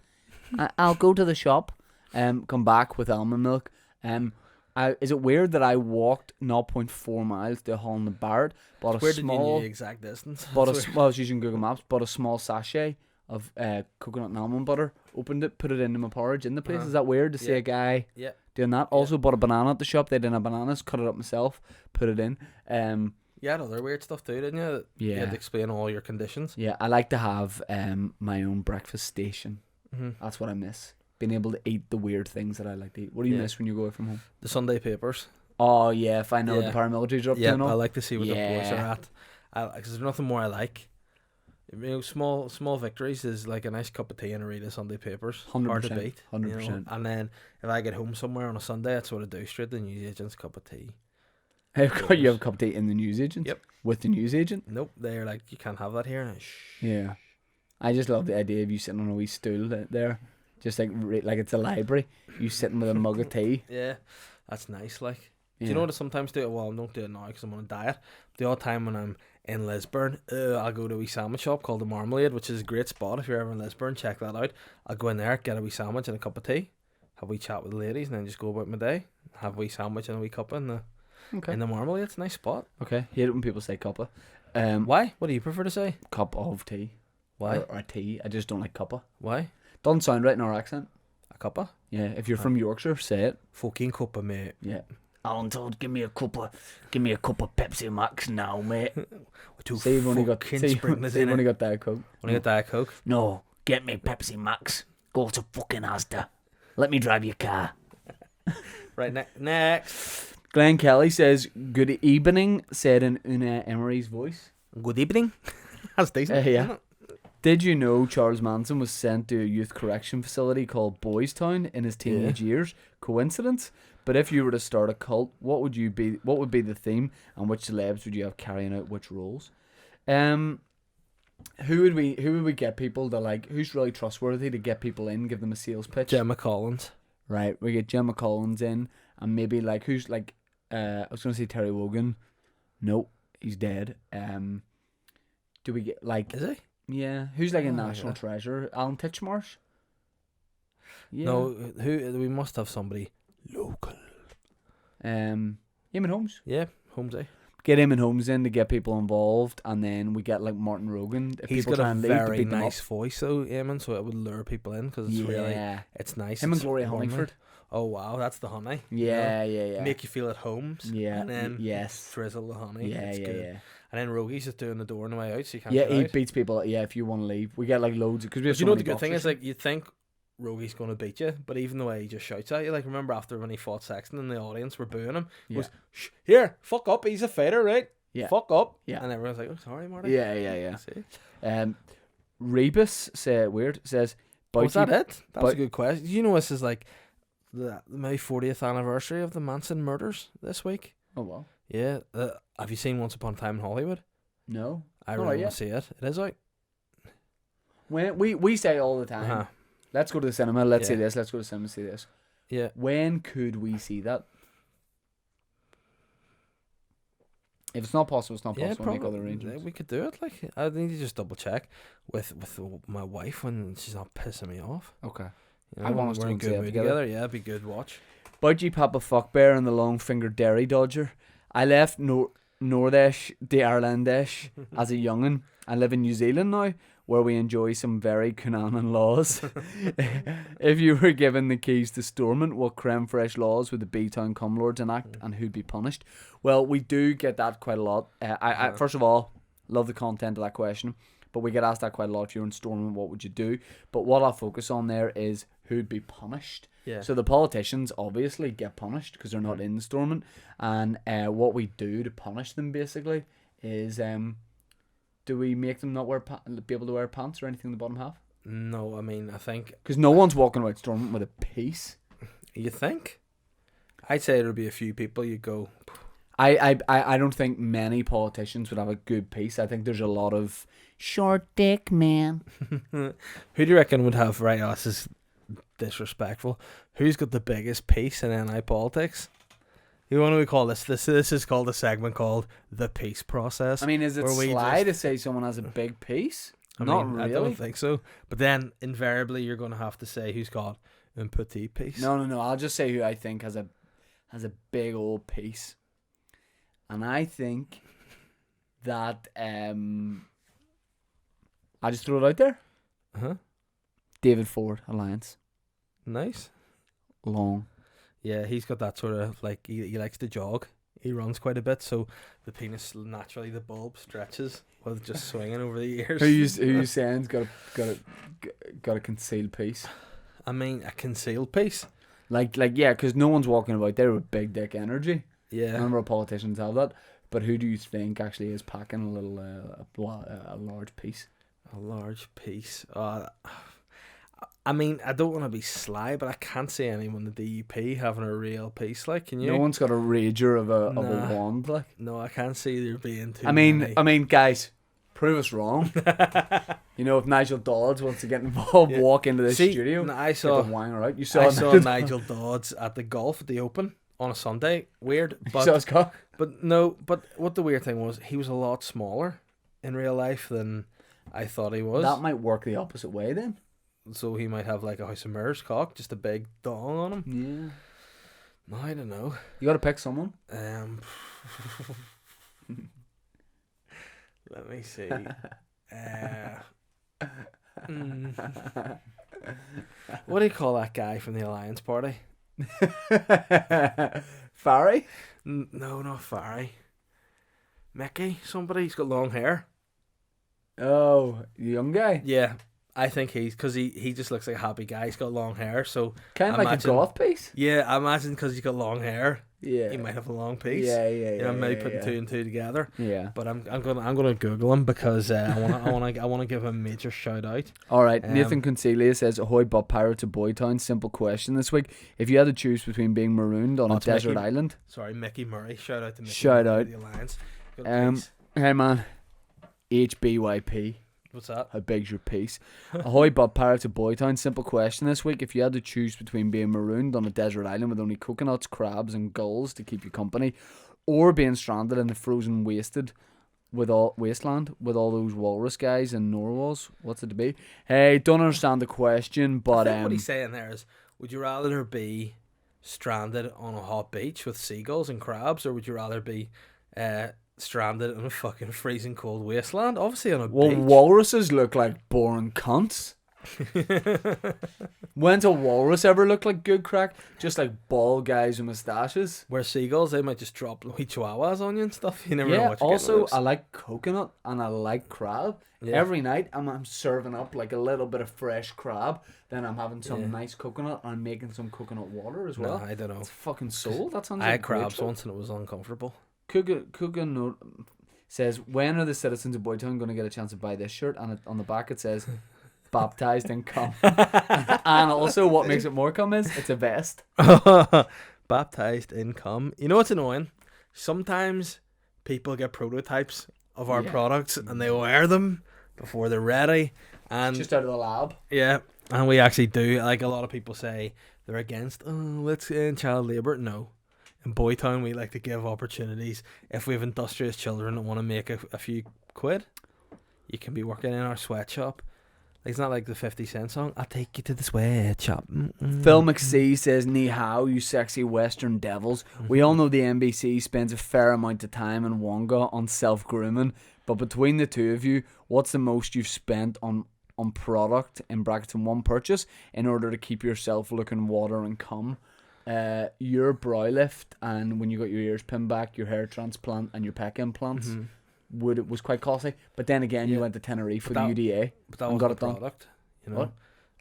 I'll go to the shop. Come back with almond milk. Is it weird that I walked 0.4 miles to Holland Barrett, bought Where a did you know small, the exact distance? bought a, That's well, I was using Google Maps, bought a small sachet of coconut and almond butter, opened it, put it into my porridge in the place. Uh-huh. Is that weird to see Yeah. a guy Yeah. doing that? Also bought a banana at the shop. They didn't have bananas, cut it up myself, put it in. You had other weird stuff too, didn't you? You Yeah. had to explain all your conditions. Yeah, I like to have my own breakfast station. Mm-hmm. That's what I miss. Being able to eat the weird things that I like to eat. What do you Yeah. miss when you go away from home? The Sunday papers. Oh yeah, if I know Yeah. the paramilitaries are up Yeah, to and I all. like to see what the boys are Yeah. at. Because there's nothing more I like. You know, small victories is like a nice cup of tea and a read of Sunday papers. Hard to 100%, beat. 100%. And then if I get home somewhere on a Sunday, that's what I do. Straight to the newsagent's cup of tea. You have a cup of tea in the newsagent? Yep. With the newsagent? Nope, they're like, you can't have that here. And shh. Yeah. I just love the idea of you sitting on a wee stool there. Just like it's a library. You sitting with a mug of tea. Yeah, that's nice. Like, Yeah. do you know what I sometimes do? Well, I don't do it now because I'm on a diet. The odd time when I'm in Lisburn, I'll go to a wee sandwich shop called the Marmalade, which is a great spot. If you're ever in Lisburn, check that out. I'll go in there, get a wee sandwich and a cup of tea, have a wee chat with the ladies, and then just go about my day. Have a wee sandwich and a wee cup in the Marmalade. It's a nice spot. Okay. Hate it when people say cuppa. Why? What do you prefer to say? Cup of tea. Why? Or a tea. I just don't like cuppa. Why? Doesn't sound right in our accent. A cuppa? Yeah. If you're from Yorkshire, say it. Fucking cuppa, mate. Yeah. Alan told, give me a cup of Pepsi Max now, mate. Two See, you've only got fucking see, sprinklers you've in only it. got Diet Coke. Only got Diet Coke. No, get me Pepsi Max. Go to fucking Asda. Let me drive your car. Right, next. Glenn Kelly says, "Good evening," said in Una Emery's voice. Good evening. That's decent. Yeah. isn't it? Did you know Charles Manson was sent to a youth correction facility called Boys Town in his teenage years? Coincidence? But if you were to start a cult, what would be the theme, and which celebs would you have carrying out which roles? Who would we get people to like? Who's really trustworthy to get people in? Give them a sales pitch. Gemma Collins. Right, we get Gemma Collins in, and maybe like who's like? I was gonna say Terry Wogan. Nope, he's dead. Do we get like? Is he? Yeah, who's like a Oh my national God. treasure? Alan Titchmarsh? Yeah. No, who? We must have somebody local. Eamon Holmes. Yeah, Holmesy. Get Eamon Holmes in to get people involved, and then we get like Martin Rogan. If He's people got try a and leave, to very beat them nice up. voice though, Eamon, so it would lure people in because it's really, it's nice. Him and it's Gloria warming. Hunningford. Oh wow, that's the honey. you Yeah, know? yeah. Make you feel at home. Yeah, and then yes. drizzle the honey. Yeah, it's yeah, good. yeah. And then Rogi's just doing the door on the way out, so you can't. Yeah, get he out. beats people. Yeah, if you want to leave, we get like loads because we have. But you so know many the good thing boxers. is like you'd think Rogi's gonna beat you, but even the way he just shouts at you, like remember after when he fought Sexton and the audience were booing him, he goes, "Shh, here, fuck up, he's a fighter, right? Yeah. Fuck up." Yeah. And everyone's like, "Oh, sorry, Marty." Yeah. See? Rebus says, Was that it? That was a Bout- good question. You know, this is like the my 40th anniversary of the Manson murders this week. Oh well. Yeah. Have you seen Once Upon a Time in Hollywood? No. I Not really yet. want to see it. It is out. When we say all the time, Uh-huh. let's go to the cinema. Let's see Yeah. this. Let's go to the cinema. See this. Yeah. When could we see that? If it's not possible, it's not Yeah, possible. Make probably. other arrangements. We could do it. Like I need to just double check with my wife when she's not pissing me off. Okay. You I want us to we're go in and see good it mood together. together. Yeah, it'd be good watch. Budgie Papa Fuckbear and the Long Finger Dairy Dodger. I left Nordish to Irelandish as a young'un. I live in New Zealand now, where we enjoy some very Cunanan laws. If you were given the keys to Stormont, what creme fraiche laws would the B-Town Cumlords enact and who'd be punished? Well, we do get that quite a lot. I first of all, love the content of that question, but we get asked that quite a lot. If you're in Stormont, what would you do? But what I'll focus on there is who'd be punished. Yeah. So the politicians obviously get punished because they're not in Stormont, and what we do to punish them basically is do we make them not be able to wear pants or anything in the bottom half? No, I mean, I think... Because no one's walking about Stormont with a piece. You think? I'd say there'd be a few people you'd go... I don't think many politicians would have a good piece. I think there's a lot of Short dick, man. Who do you reckon would have... Right, this is disrespectful. Who's got the biggest piece in NI politics? What do we call this? This is called a segment called The Peace Process. I mean, is it where we sly just- to say someone has a big piece? I Not mean, really. I don't think so. But then, invariably, you're going to have to say who's got a petite piece. No. I'll just say who I think has a big old piece, and I think that I just throw it out there. Uh-huh. David Ford Alliance. Nice. Long. Yeah, he's got that sort of, like, he likes to jog. He runs quite a bit, so the penis, naturally, the bulb stretches with just swinging over the ears. Who you saying's got a concealed piece? I mean, a concealed piece. Like yeah, because no one's walking about there with big dick energy. Yeah. None of our politicians have that. But who do you think actually is packing a little a large piece? A large piece. I mean, I don't want to be sly, but I can't see anyone in the DUP having a real piece. Like, can you? No one's got a rager of a Nah. wand. Like, No, I can't see there being too. I mean, many. guys, prove us wrong. You know, if Nigel Dodds wants to get involved, Yeah. walk into the See, studio, I get saw the wanger out. You I saw, saw Nigel Dodds at the golf at the Open on a Sunday. Weird, You but saw his cock? but what the weird thing was, he was a lot smaller in real life than I thought he was. That might work the opposite way then. So he might have like a House of Mirrors cock, just a big dong on him. Yeah. No, I don't know. You got to pick someone. Let me see. What do you call that guy from the Alliance Party? Farry? No, not Farry. Mickey? Somebody? He's got long hair. Oh, the young guy. Yeah, I think because he just looks like a happy guy. He's got long hair, so Kind of like a imagine- goth piece. yeah, I imagine because he's got long hair, Yeah. he might have a long piece. Yeah. You know, maybe putting two and two together. Yeah. But I'm gonna Google him because I wanna give him a major shout out. All right. Nathan Concelia says, "Ahoy, Bob Pirate to Boytown. Simple question this week: if you had to choose between being marooned on a it's desert Mickey. island, Sorry, Mickey Murray. Shout out to Mickey Shout Murray out. of the Alliance. Got a Um, piece. hey man, HBYP, What's that? how big's your piece? Ahoy, Bob Pirate to Boytown. Simple question this week: if you had to choose between being marooned on a desert island with only coconuts, crabs, and gulls to keep you company, or being stranded in the frozen wasteland with all those walrus guys and narwhals, what's it to be? Hey, don't understand the question, but I think what he's saying there is, would you rather be stranded on a hot beach with seagulls and crabs, or would you rather be stranded in a fucking freezing cold wasteland? Obviously on a well, beach. walruses look like boring cunts. When's a walrus ever look like good crack? Just like bald guys with moustaches. Where seagulls, they might just drop wee chihuahuas on you and stuff. You never know Yeah, what you're getting also with I those. like coconut and I like crab. Yeah. Every night I'm serving up like a little bit of fresh crab. Then I'm having some Yeah. nice coconut and I'm making some coconut water as No, well. I don't know. It's fucking soul. That sounds I like had a great crabs trip. once and it was uncomfortable. Coconut says, when are the citizens of Boytown going to get a chance to buy this shirt? And on the back it says, baptized in cum. And also what makes it more cum is it's a vest. Baptized in cum. You know what's annoying? Sometimes people get prototypes of our Yeah. products and they wear them before they're ready. And Just out of the lab. yeah, and we actually do. Like a lot of people say they're against, let's end child labour. No. In Boytown, we like to give opportunities. If we have industrious children that want to make a few quid, you can be working in our sweatshop Like, it's not like the 50 Cent song. I'll take you to the sweatshop. Phil McC says, "Ni hao, you sexy Western devils. We all know the NBC spends a fair amount of time in Wonga on self-grooming, but between the two of you, what's the most you've spent on product, in brackets, in one purchase, in order to keep yourself looking water and cum? Your brow lift, and when you got your ears pinned back, your hair transplant, and your pec implants was quite costly. But then again, you went to Tenerife for the UDA But that and was got the it done. product. You know? What?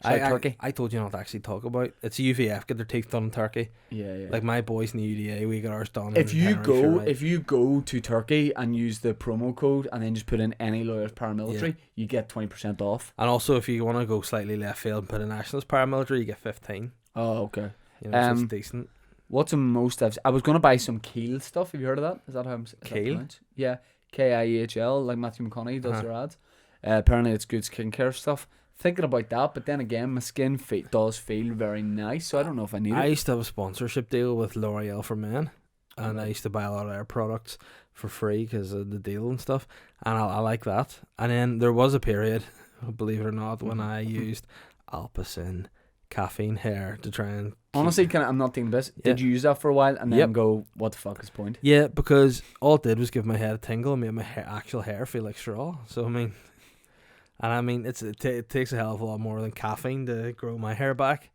Sorry, Turkey. I told you not to actually talk about. It's a UVF, get their teeth done in Turkey. Yeah. Like, my boys in the UDA, we got ours done. If in you Tenerife, go, you're right. if you go to Turkey and use the promo code and then just put in any lawyer's paramilitary, you get 20% off. And also, if you want to go slightly left field and put a nationalist paramilitary, you get 15. Oh, okay. You know, so it's decent. What's the most I was gonna buy some Kiel stuff. Have you heard of that? Is that how I'm Kiel? Yeah, Kiel, like Matthew McConaughey does Uh-huh. their ads. Apparently, it's good skincare stuff. Thinking about that, but then again, my skin does feel very nice, so I don't know if I need I it. used to have a sponsorship deal with L'Oreal for men, and I used to buy a lot of their products for free because of the deal and stuff, and I like that. And then there was a period, believe it or not, when I used Alpacin caffeine hair to try and Honestly, I'm not taking this. Did you use that for a while and then go, what the fuck is the point? Yeah, because all it did was give my head a tingle and made my actual hair feel like straw. So I mean, it takes a hell of a lot more than caffeine to grow my hair back,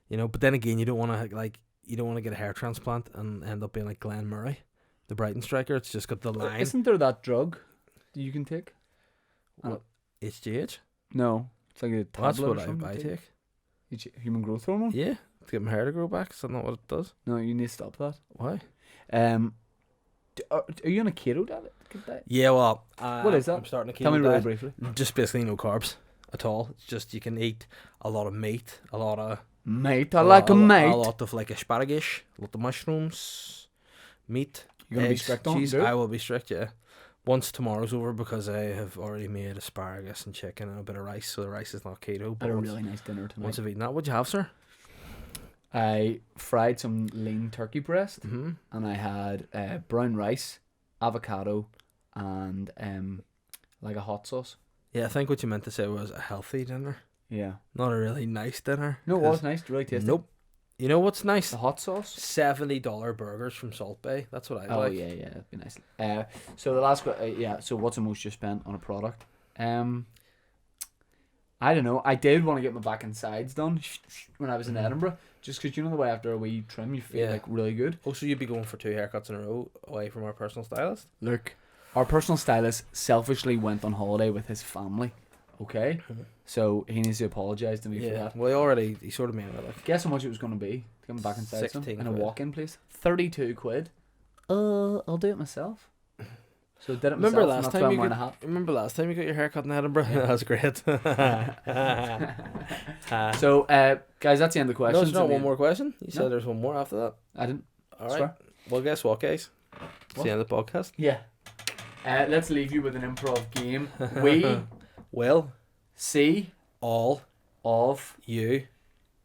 you know. But then again, you don't want to get a hair transplant and end up being like Glenn Murray, the Brighton striker. It's just got the line. Isn't there that drug that you can take? What? HGH? No, it's like a tablet. That's or what something I to take. Human growth hormone? Yeah, to get my hair to grow back. Is that not what it does? No, you need to stop that. Why? Are you on a keto diet? Yeah, well, What is that? I'm starting to Tell me keto really diet. briefly. Just basically no carbs at all. It's just you can eat a lot of meat, a lot of Mate, I like a mate. a lot of like asparagus, a lot of mushrooms, meat. You're gonna be eggs, strict on cheese. it? I will be strict, yeah. Once tomorrow's over, because I have already made asparagus and chicken and a bit of rice, so the rice is not keto. I But had a really nice dinner tonight. once I've eaten that, what'd you have, sir? I fried some lean turkey breast, Mm-hmm. and I had brown rice, avocado, and like a hot sauce. Yeah, I think what you meant to say was a healthy dinner, Yeah. not a really nice dinner. No, it 'cause- was nice. Really tasty. Nope. You know what's nice? The hot sauce. $70 burgers from Salt Bay. That's what I Oh like. yeah, that'd be nice. So the last so what's the most you spent on a product? I don't know. I did want to get my back and sides done when I was in Edinburgh, just because you know the way after a wee trim you feel Yeah. like really good. Oh, so you'd be going for 2 haircuts in a row away from our personal stylist? Look, our personal stylist selfishly went on holiday with his family. Okay, so he needs to apologise to me for that. Well, he sort of made it like. Guess how much it was going to be to get my back and sides done 16 in a quid. walk-in place? 32 quid. I'll do it myself. So I did it Remember myself. last and that's time why I'm you wearing got, a hat. remember last time you got your haircut in Edinburgh? That was great. So, guys, that's the end of the No, questions. there's not I mean, one more question. You No. said there's one more after that. I didn't. All right. Swear. Well, guess what, guys? It's What? the end of the podcast. Yeah. Let's leave you with an improv game. We Will see all of you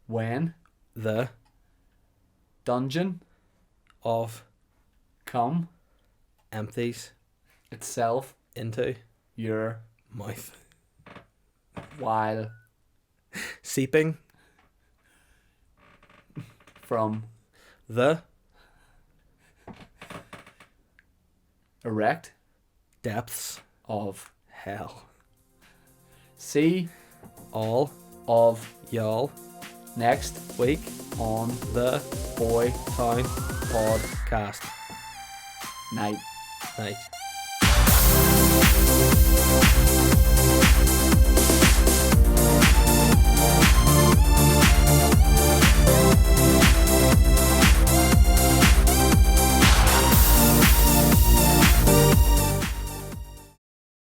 when the dungeon of come empties itself into your mouth, while seeping from the erect depths of hell. see All of y'all next week on the Boy Town Podcast Cast Night. Night.